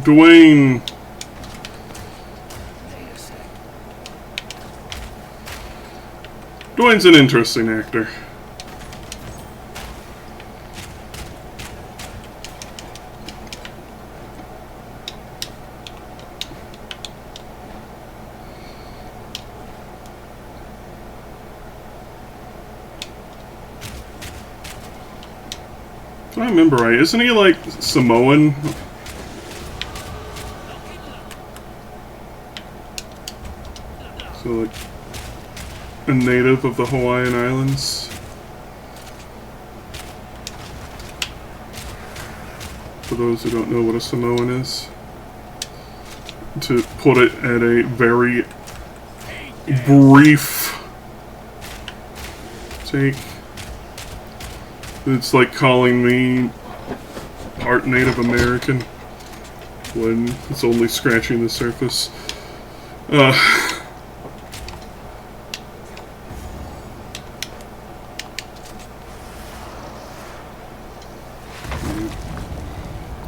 Dwayne. Dwayne's an interesting actor. If I remember right, isn't he like Samoan? So like a native of the Hawaiian Islands. For those who don't know what a Samoan is. To put it at a very brief take. It's like calling me part Native American when it's only scratching the surface. And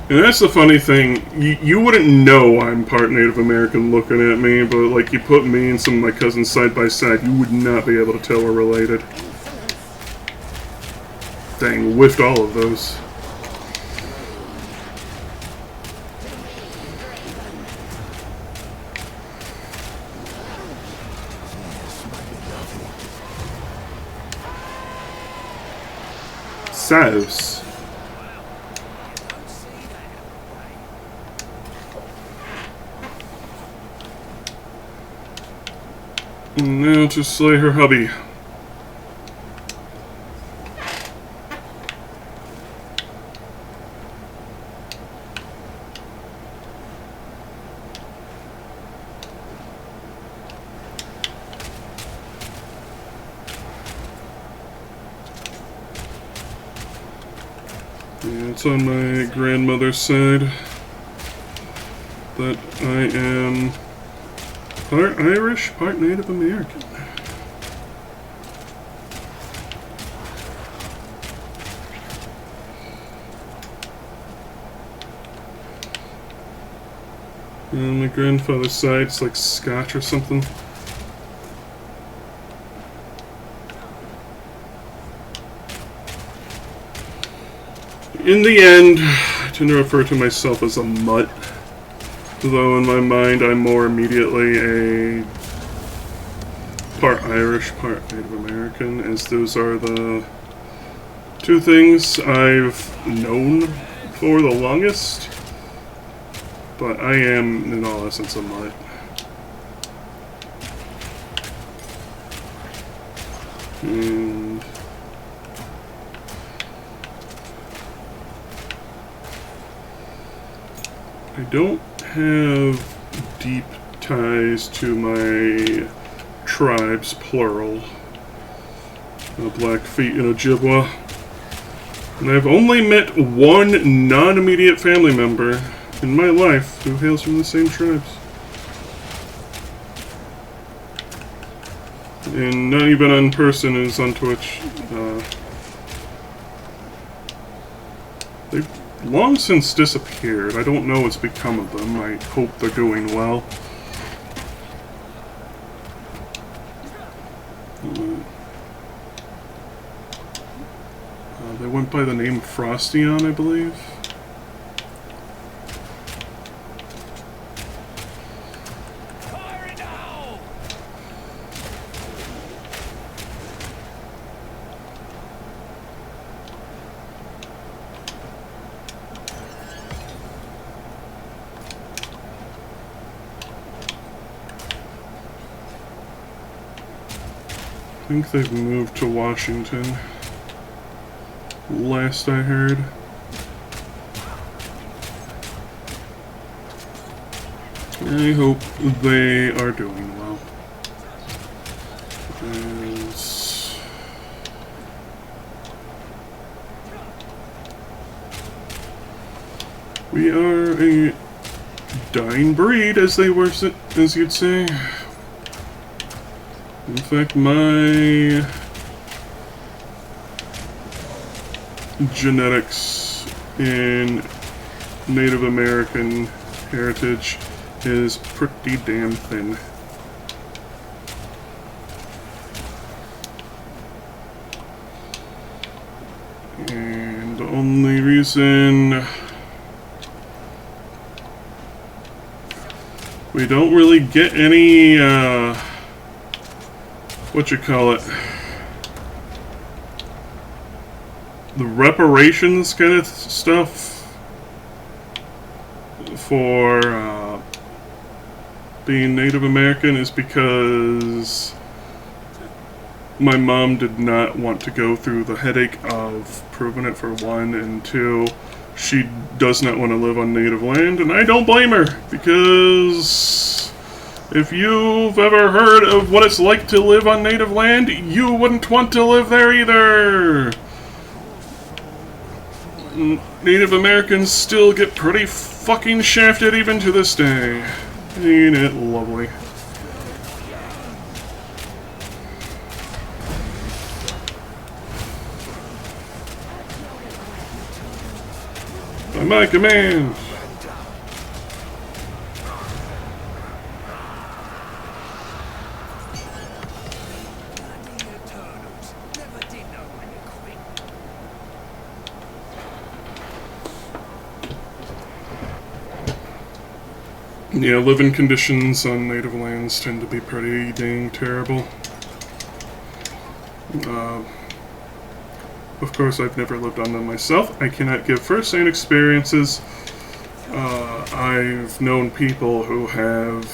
that's the funny thing, you wouldn't know I'm part Native American looking at me, but like you put me and some of my cousins side by side, you would not be able to tell we're related. Dang, whiffed all of those. Sauce. And now to slay her hubby. Yeah, it's on my grandmother's side that I am part Irish, part Native American. And my grandfather's side, it's like Scotch or something. In the end, I tend to refer to myself as a mutt, though in my mind I'm more immediately a part Irish, part Native American, as those are the two things I've known for the longest. But I am, in all essence, a mutt. And I don't have deep ties to my tribes, plural. A Blackfeet and Ojibwa. And I've only met one non-immediate family member in my life who hails from the same tribes. And not even on person is on Twitch. They've long since disappeared. I don't know what's become of them. I hope they're doing well. They went by the name Frostyon, I believe. I think they've moved to Washington, last I heard. I hope they are doing well. As we are a dying breed, as they were, as you'd say. In fact, my genetics in Native American heritage is pretty damn thin. And the only reason we don't really get any, what you call it, the reparations kind of stuff for being Native American is because my mom did not want to go through the headache of proving it, for one, and two, she does not want to live on native land, and I don't blame her, because if you've ever heard of what it's like to live on native land, you wouldn't want to live there either. Native Americans still get pretty fucking shafted even to this day. Ain't it lovely? By my command! Yeah, living conditions on native lands tend to be pretty dang terrible. Of course, I've never lived on them myself. I cannot give first-hand experiences. I've known people who have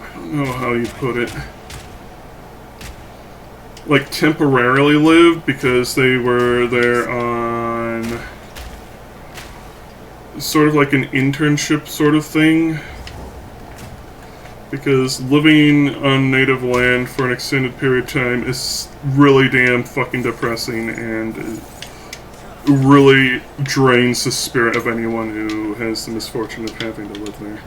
I don't know how you put it. Like, temporarily lived because they were there on sort of like an internship sort of thing. Because living on native land for an extended period of time is really damn fucking depressing and really drains the spirit of anyone who has the misfortune of having to live there.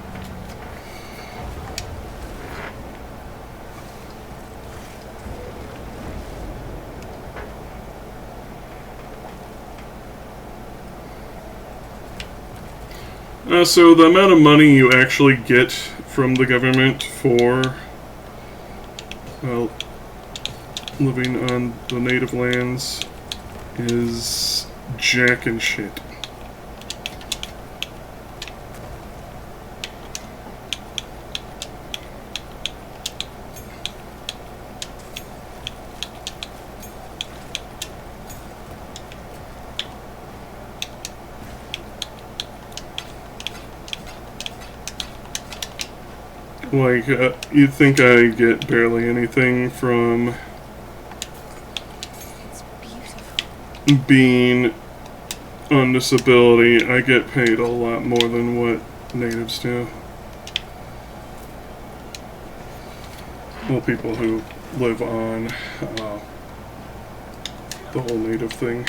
So the amount of money you actually get from the government for living on the native lands is jack and shit. Like, you'd think I get barely anything from being on disability. I get paid a lot more than what natives do. Well, people who live on the whole native thing.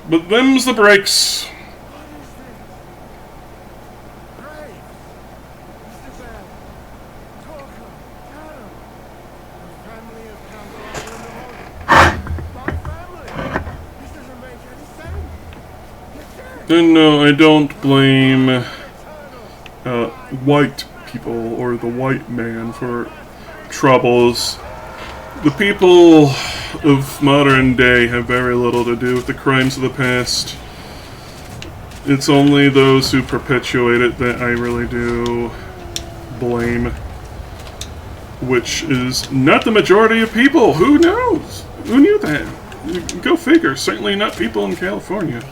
But them's the breaks. And no, I don't blame white people or the white man for troubles. The people of modern day have very little to do with the crimes of the past. It's only those who perpetuate it that I really do blame. Which is not the majority of people. Who knows? Who knew that? Go figure. Certainly not people in California.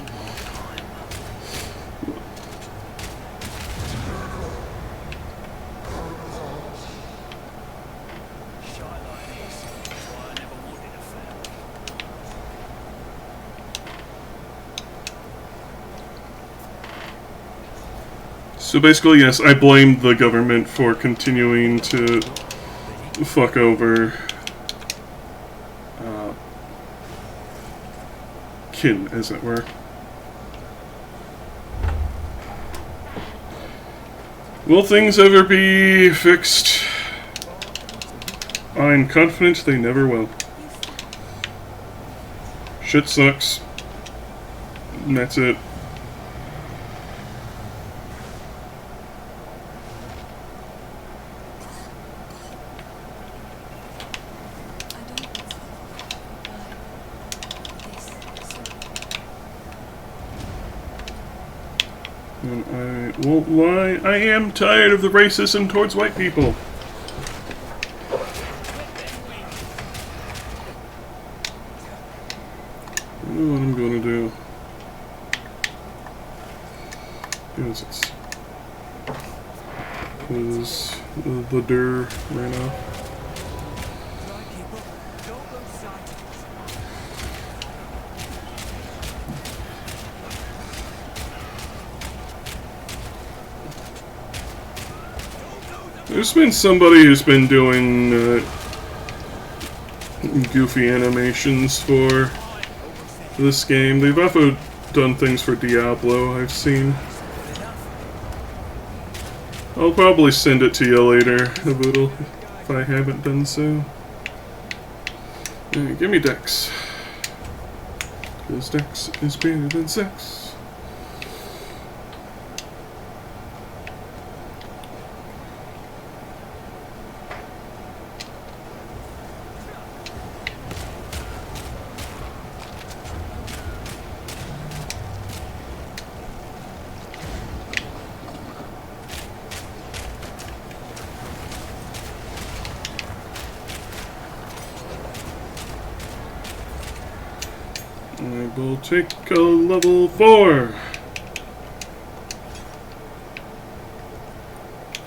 So basically, yes, I blame the government for continuing to fuck over kin, as it were. Will things ever be fixed? I'm confident they never will. Shit sucks. And that's it. And I won't lie, I am tired of the racism towards white people. what I'm gonna do is the door ran off. Try and keep up. Don't lose sight of us. There's been somebody who's been doing goofy animations for this game. They've also done things for Diablo, I've seen. I'll probably send it to you later, Aboodle, if I haven't done so. Give me Dex. Because Dex is better than sex. I will take a level 4.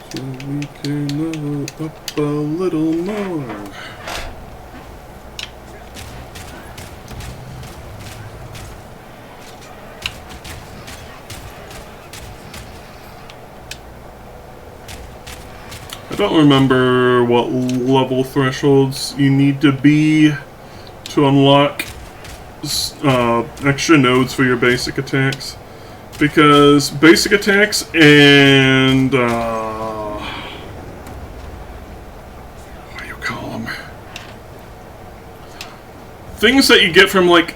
So we can level up a little more. I don't remember what level thresholds you need to be to unlock extra nodes for your basic attacks, because basic attacks and what do you call them? Things that you get from like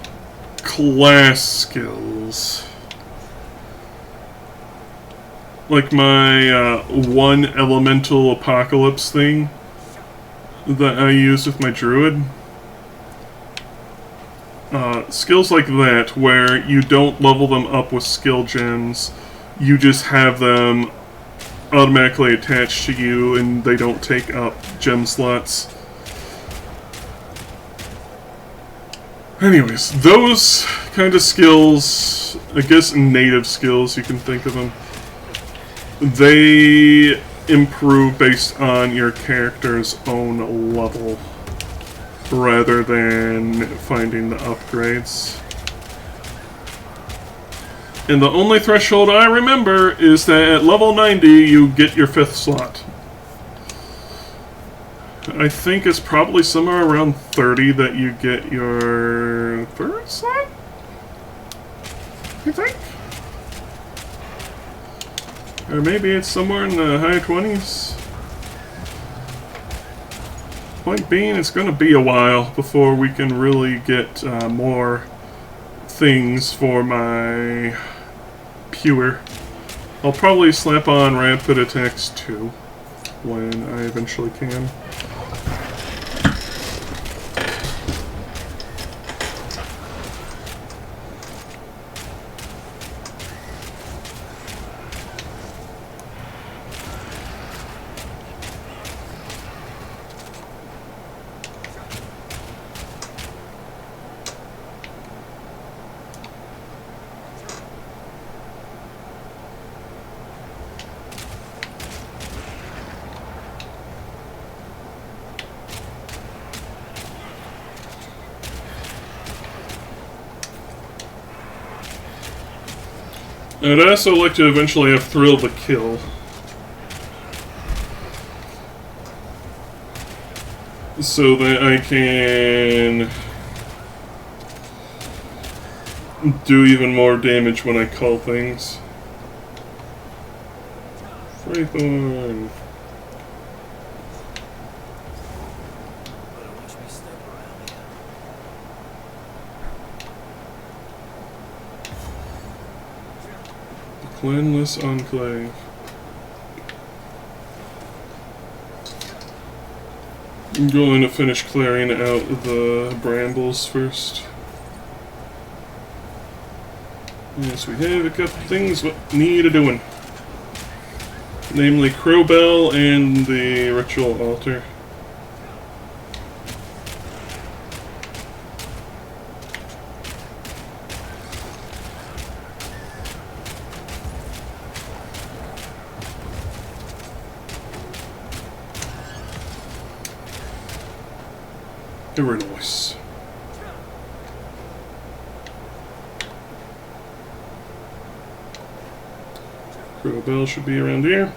class skills, like my one elemental apocalypse thing that I use with my druid. Skills like that, where you don't level them up with skill gems, you just have them automatically attached to you and they don't take up gem slots. Anyways, those kind of skills, I guess native skills you can think of them, they improve based on your character's own level, rather than finding the upgrades. And the only threshold I remember is that at level 90 you get your 5th slot. I think it's probably somewhere around 30 that you get your 3rd slot? I think? Or maybe it's somewhere in the high 20s. Point being, it's going to be a while before we can really get more things for my pure. I'll probably slap on Rapid Attacks too, when I eventually can. I'd also like to eventually have Thrill the Kill. So that I can do even more damage when I call things. Fraythorn. Clanless Enclave. I'm going to finish clearing out the brambles first. Yes, we have a couple things what need a doing. Namely Crowbell and the Ritual Altar. Very nice. Crow Bell should be around here.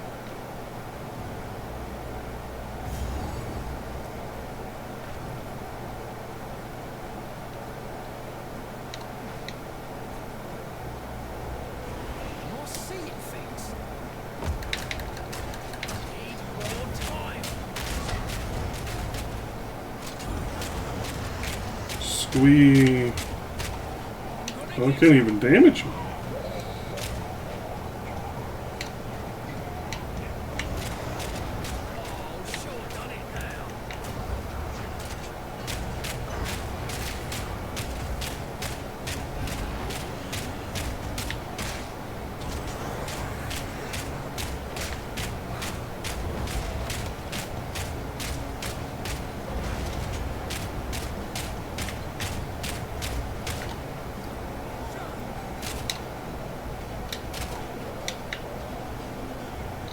You're seeing things. Need more time. Squee. Oh, I can't even damage him. Oh, sure done it now.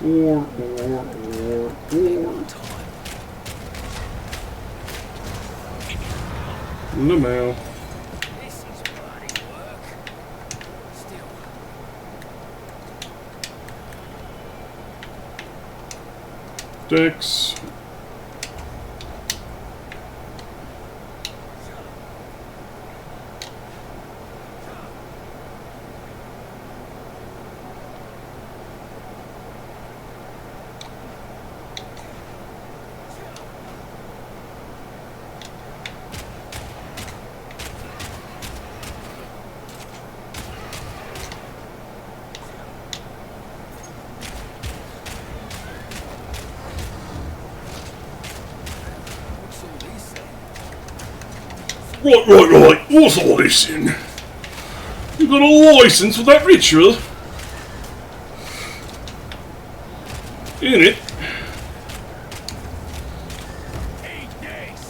Or. Time. No. This is bloody work. Still. Dex. What's all this then? Right. What's all this in? You got a license for that ritual? In it? Eat this.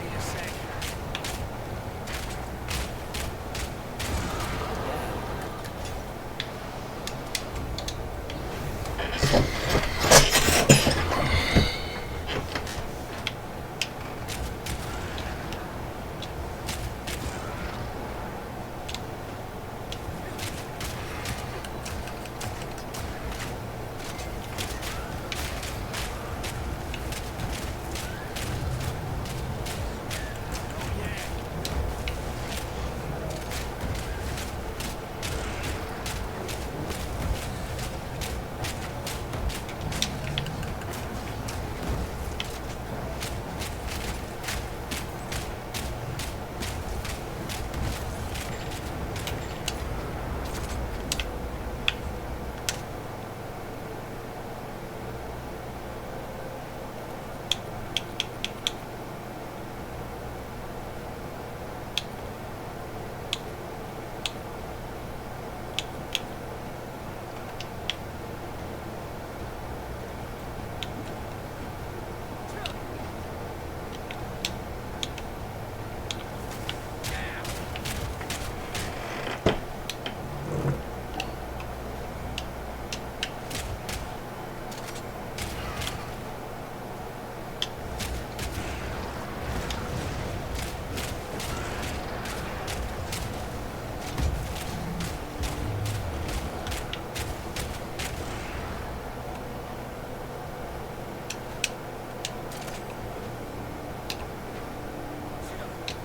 Need a sec.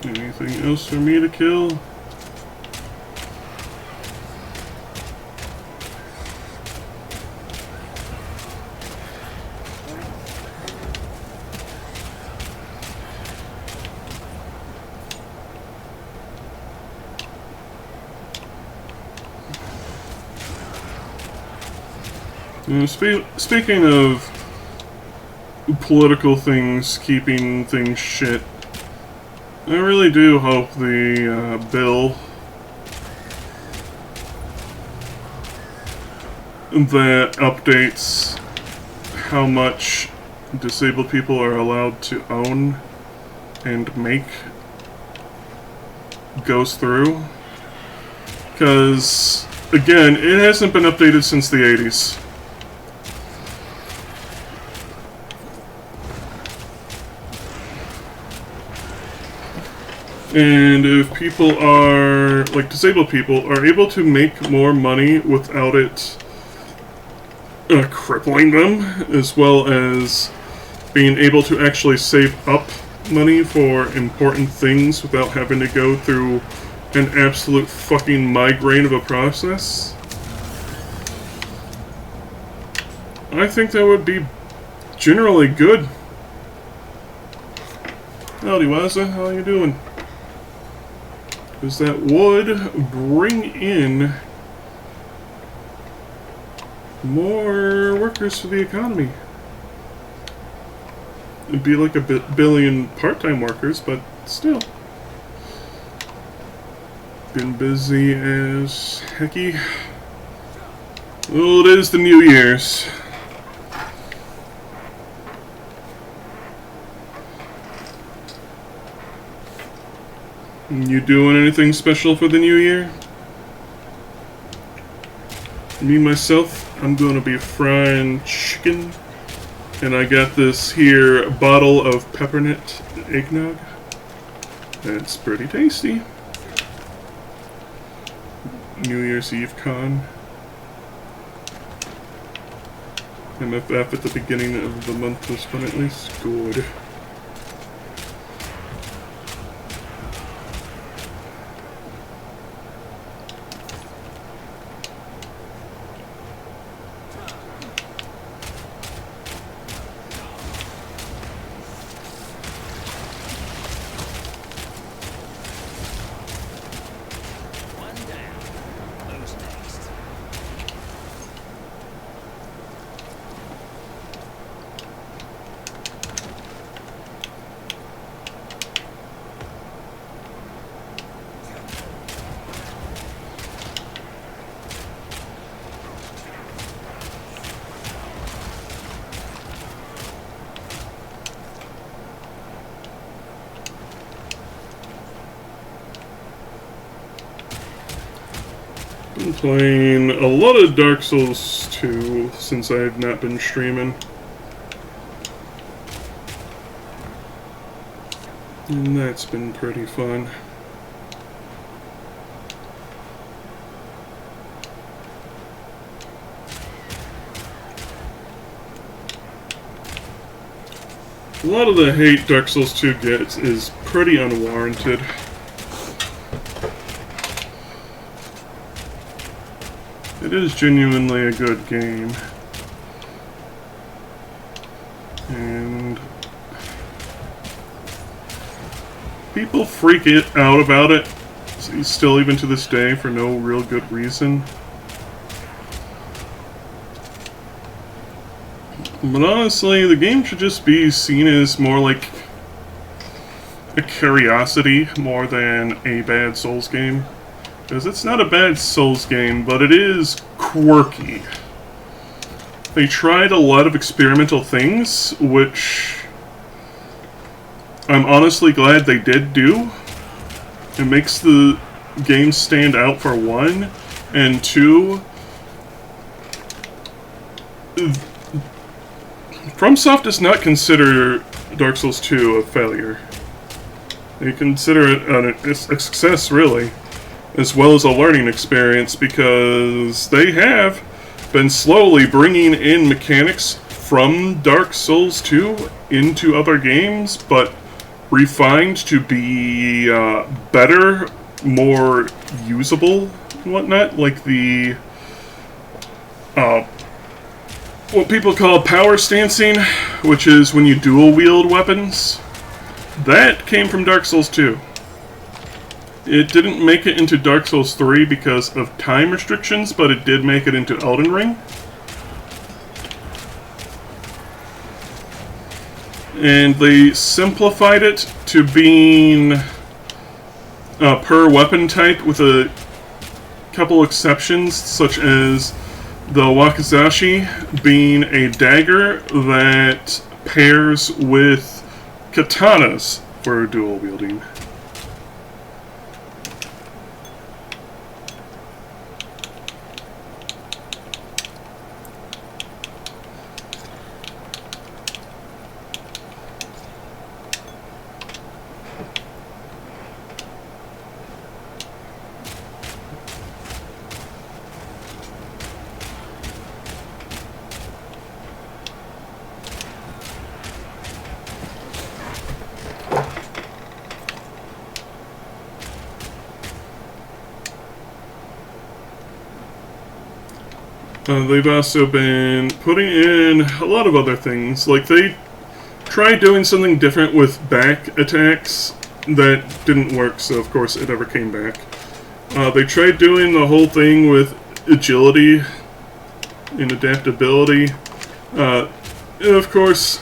Anything else for me to kill? Speaking of political things, keeping things shit, I really do hope the bill that updates how much disabled people are allowed to own and make goes through. Because, again, it hasn't been updated since the 80s. And if people are, like disabled people, are able to make more money without it crippling them, as well as being able to actually save up money for important things without having to go through an absolute fucking migraine of a process, I think that would be generally good. Howdy, Wazza, how you doing? Because that would bring in more workers for the economy. It'd be like a billion part-time workers, but still. Been busy as hecky. Well, it is the New Year's. You doing anything special for the New Year? Me, myself, I'm gonna be frying chicken. And I got this here bottle of peppermint eggnog. It's pretty tasty. New Year's Eve con. MFF at the beginning of the month was fun at least. Good. Been playing a lot of Dark Souls 2 since I have not been streaming. And that's been pretty fun. A lot of the hate Dark Souls 2 gets is pretty unwarranted. It is genuinely a good game. And people freak out about it, still even to this day, for no real good reason. But honestly, the game should just be seen as more like a curiosity more than a bad Souls game. Because it's not a bad Souls game, but it is quirky. They tried a lot of experimental things, which I'm honestly glad they did do. It makes the game stand out for one, and two, FromSoft does not consider Dark Souls 2 a failure. They consider it a success, really, as well as a learning experience, because they have been slowly bringing in mechanics from Dark Souls 2 into other games, but refined to be better, more usable, and whatnot, like the what people call power stancing, which is when you dual wield weapons. That came from Dark Souls 2. It didn't make it into Dark Souls 3 because of time restrictions, but it did make it into Elden Ring. and they simplified it to being per weapon type with a couple exceptions, such as the wakizashi being a dagger that pairs with katanas for dual wielding. They've also been putting in a lot of other things. Like, they tried doing something different with back attacks that didn't work, so of course it never came back. They tried doing the whole thing with agility and adaptability. And of course,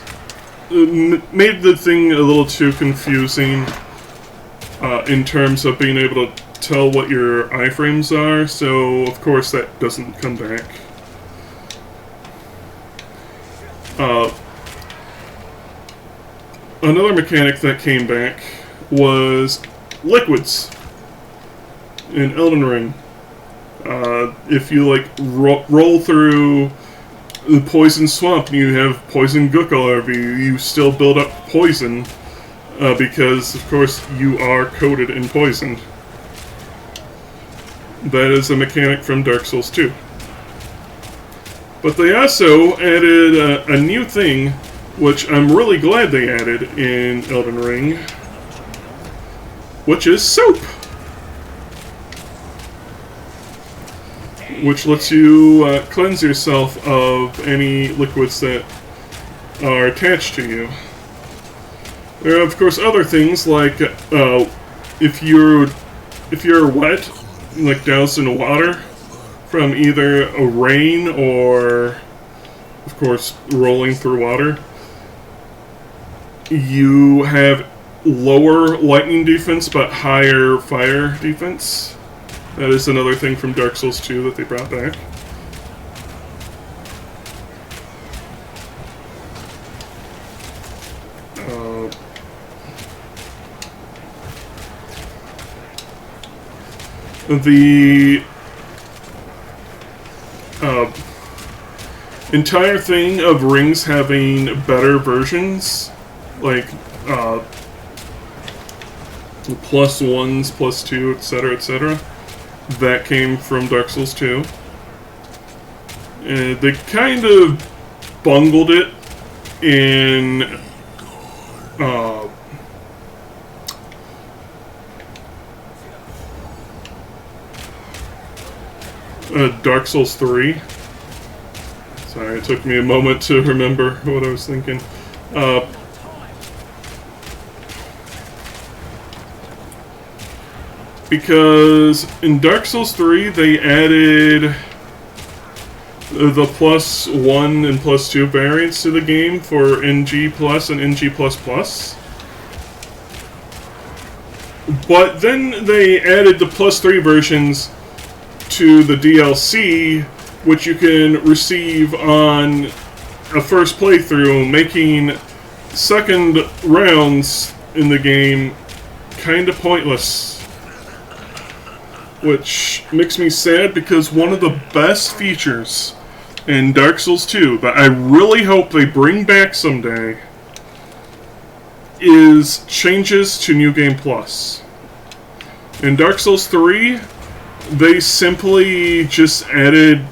made the thing a little too confusing in terms of being able to tell what your iframes are, so of course that doesn't come back. Another mechanic that came back was liquids in Elden Ring. If you like roll through the poison swamp and you have poison gook all over you, you still build up poison because of course you are coated in poison. That is a mechanic from Dark Souls 2. But they also added a new thing, which I'm really glad they added in Elden Ring, which is soap. Which lets you cleanse yourself of any liquids that are attached to you. There are, of course, other things like if you're wet, like doused in water from either a rain or, of course, rolling through water, you have lower lightning defense but higher fire defense. That is another thing from Dark Souls 2 that they brought back. The entire thing of rings having better versions, like plus ones, plus two, etc., etc., that came from Dark Souls 2. And they kind of bungled it in Dark Souls 3. Sorry, it took me a moment to remember what I was thinking. Because in Dark Souls 3, they added the plus 1 and plus 2 variants to the game for NG Plus and NG Plus Plus. But then they added the plus 3 versions to the DLC, which you can receive on a first playthrough, making second rounds in the game kind of pointless. Which makes me sad, because one of the best features in Dark Souls 2 that I really hope they bring back someday is changes to New Game Plus. In Dark Souls 3, they simply just added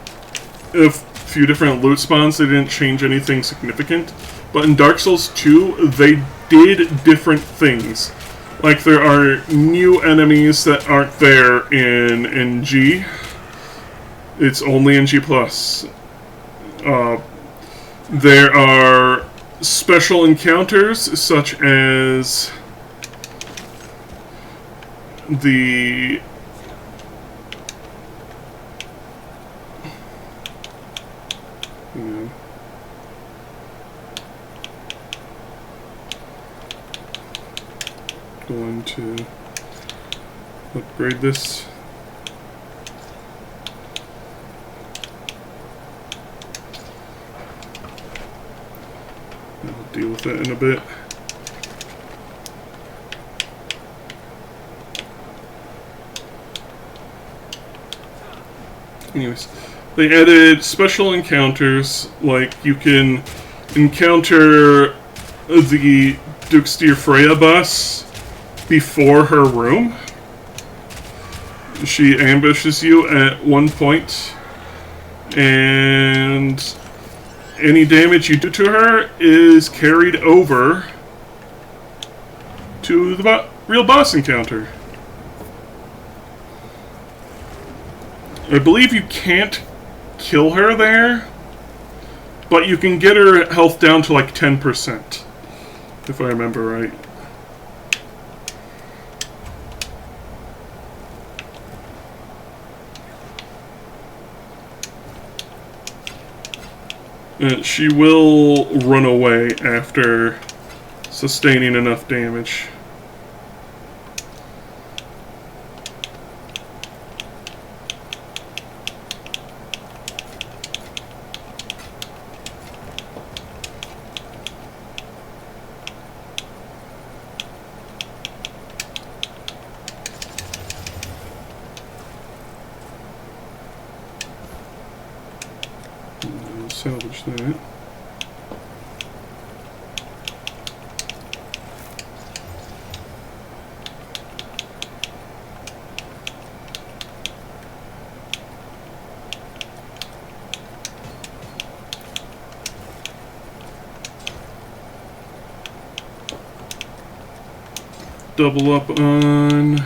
a few different loot spawns. They didn't change anything significant. But in Dark Souls 2, they did different things. Like, there are new enemies that aren't there in NG. It's only NG+. There are special encounters, such as the going to upgrade this. I'll deal with that in a bit. Anyways, they added special encounters, like you can encounter the Duxtir Freya boss before her room. She ambushes you at one point, and any damage you do to her is carried over to the real boss encounter. I believe you can't kill her there, but you can get her health down to like 10%, if I remember right. She will run away after sustaining enough damage. Salvage that. Double up on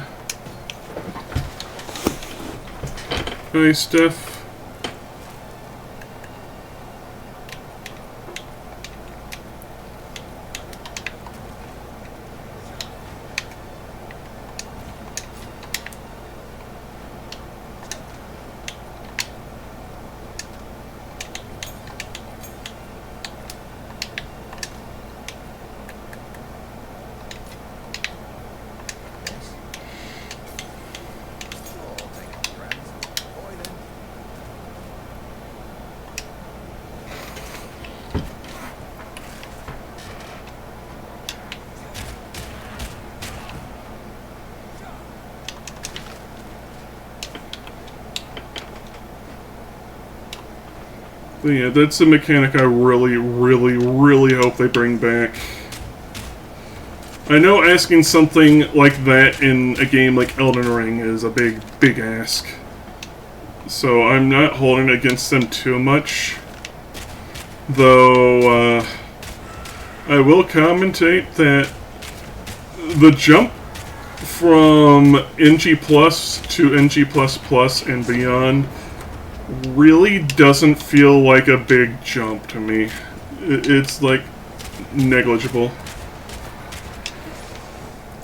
ice stuff. But yeah, that's a mechanic I really, really, really hope they bring back. I know asking something like that in a game like Elden Ring is a big, big ask. So I'm not holding it against them too much. Though, I will commentate that the jump from NG Plus to NG++ and beyond really doesn't feel like a big jump to me. It's like negligible.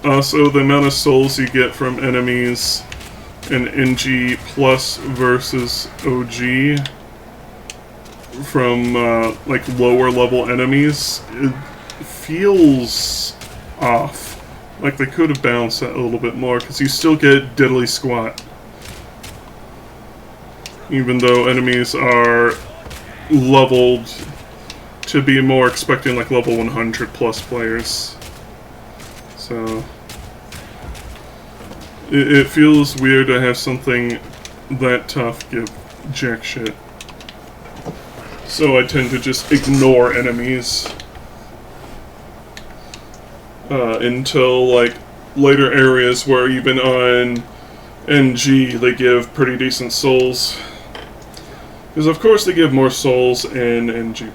Also, the amount of souls you get from enemies in NG Plus versus OG from like lower level enemies, it feels off. Like they could have balanced that a little bit more, because you still get diddly squat. Even though enemies are leveled to be more expecting like level 100 plus players. So it feels weird to have something that tough give jack shit. So I tend to just ignore enemies until like later areas where even on NG they give pretty decent souls. Because of course they give more souls in NG+.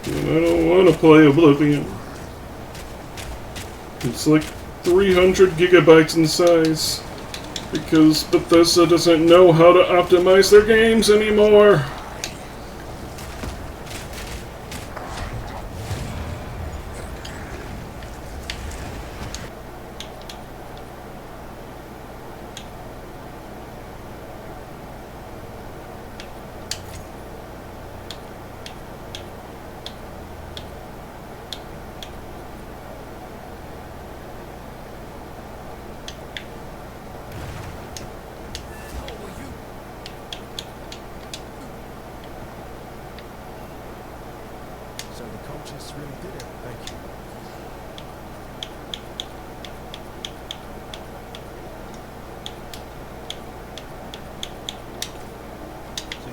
And I don't want to play Oblivion. It's like 300 gigabytes in size. Because Bethesda doesn't know how to optimize their games anymore. So the cultists really did it. Thank you. See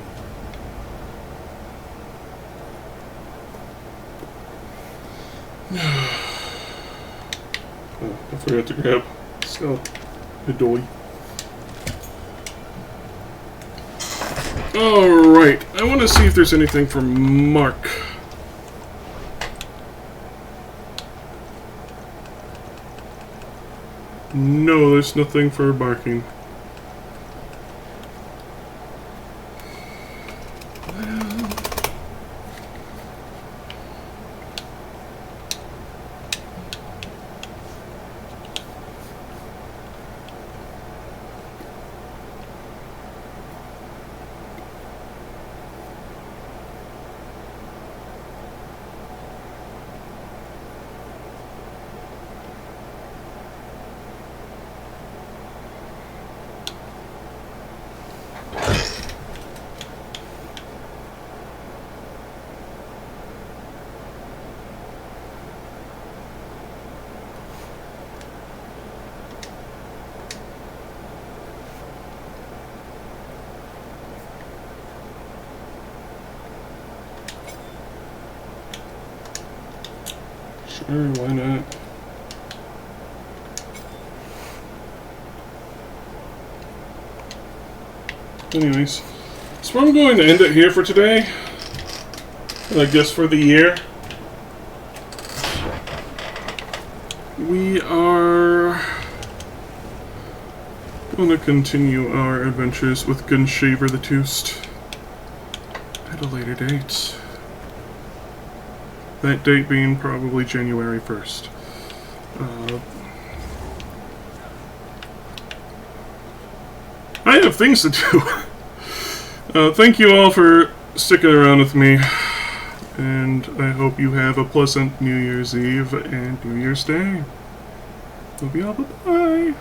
you. Oh, I forgot to grab Scalp Midori. Alright, I want to see if there's anything from Mark. No, there's nothing for barking. Sure, why not? Anyways, so I'm going to end it here for today. I guess for the year. We are going to continue our adventures with Gunshaver the Toast at a later date. That date being probably January 1st. I have things to do. Thank you all for sticking around with me, and I hope you have a pleasant New Year's Eve and New Year's Day. Love you all, bye-bye.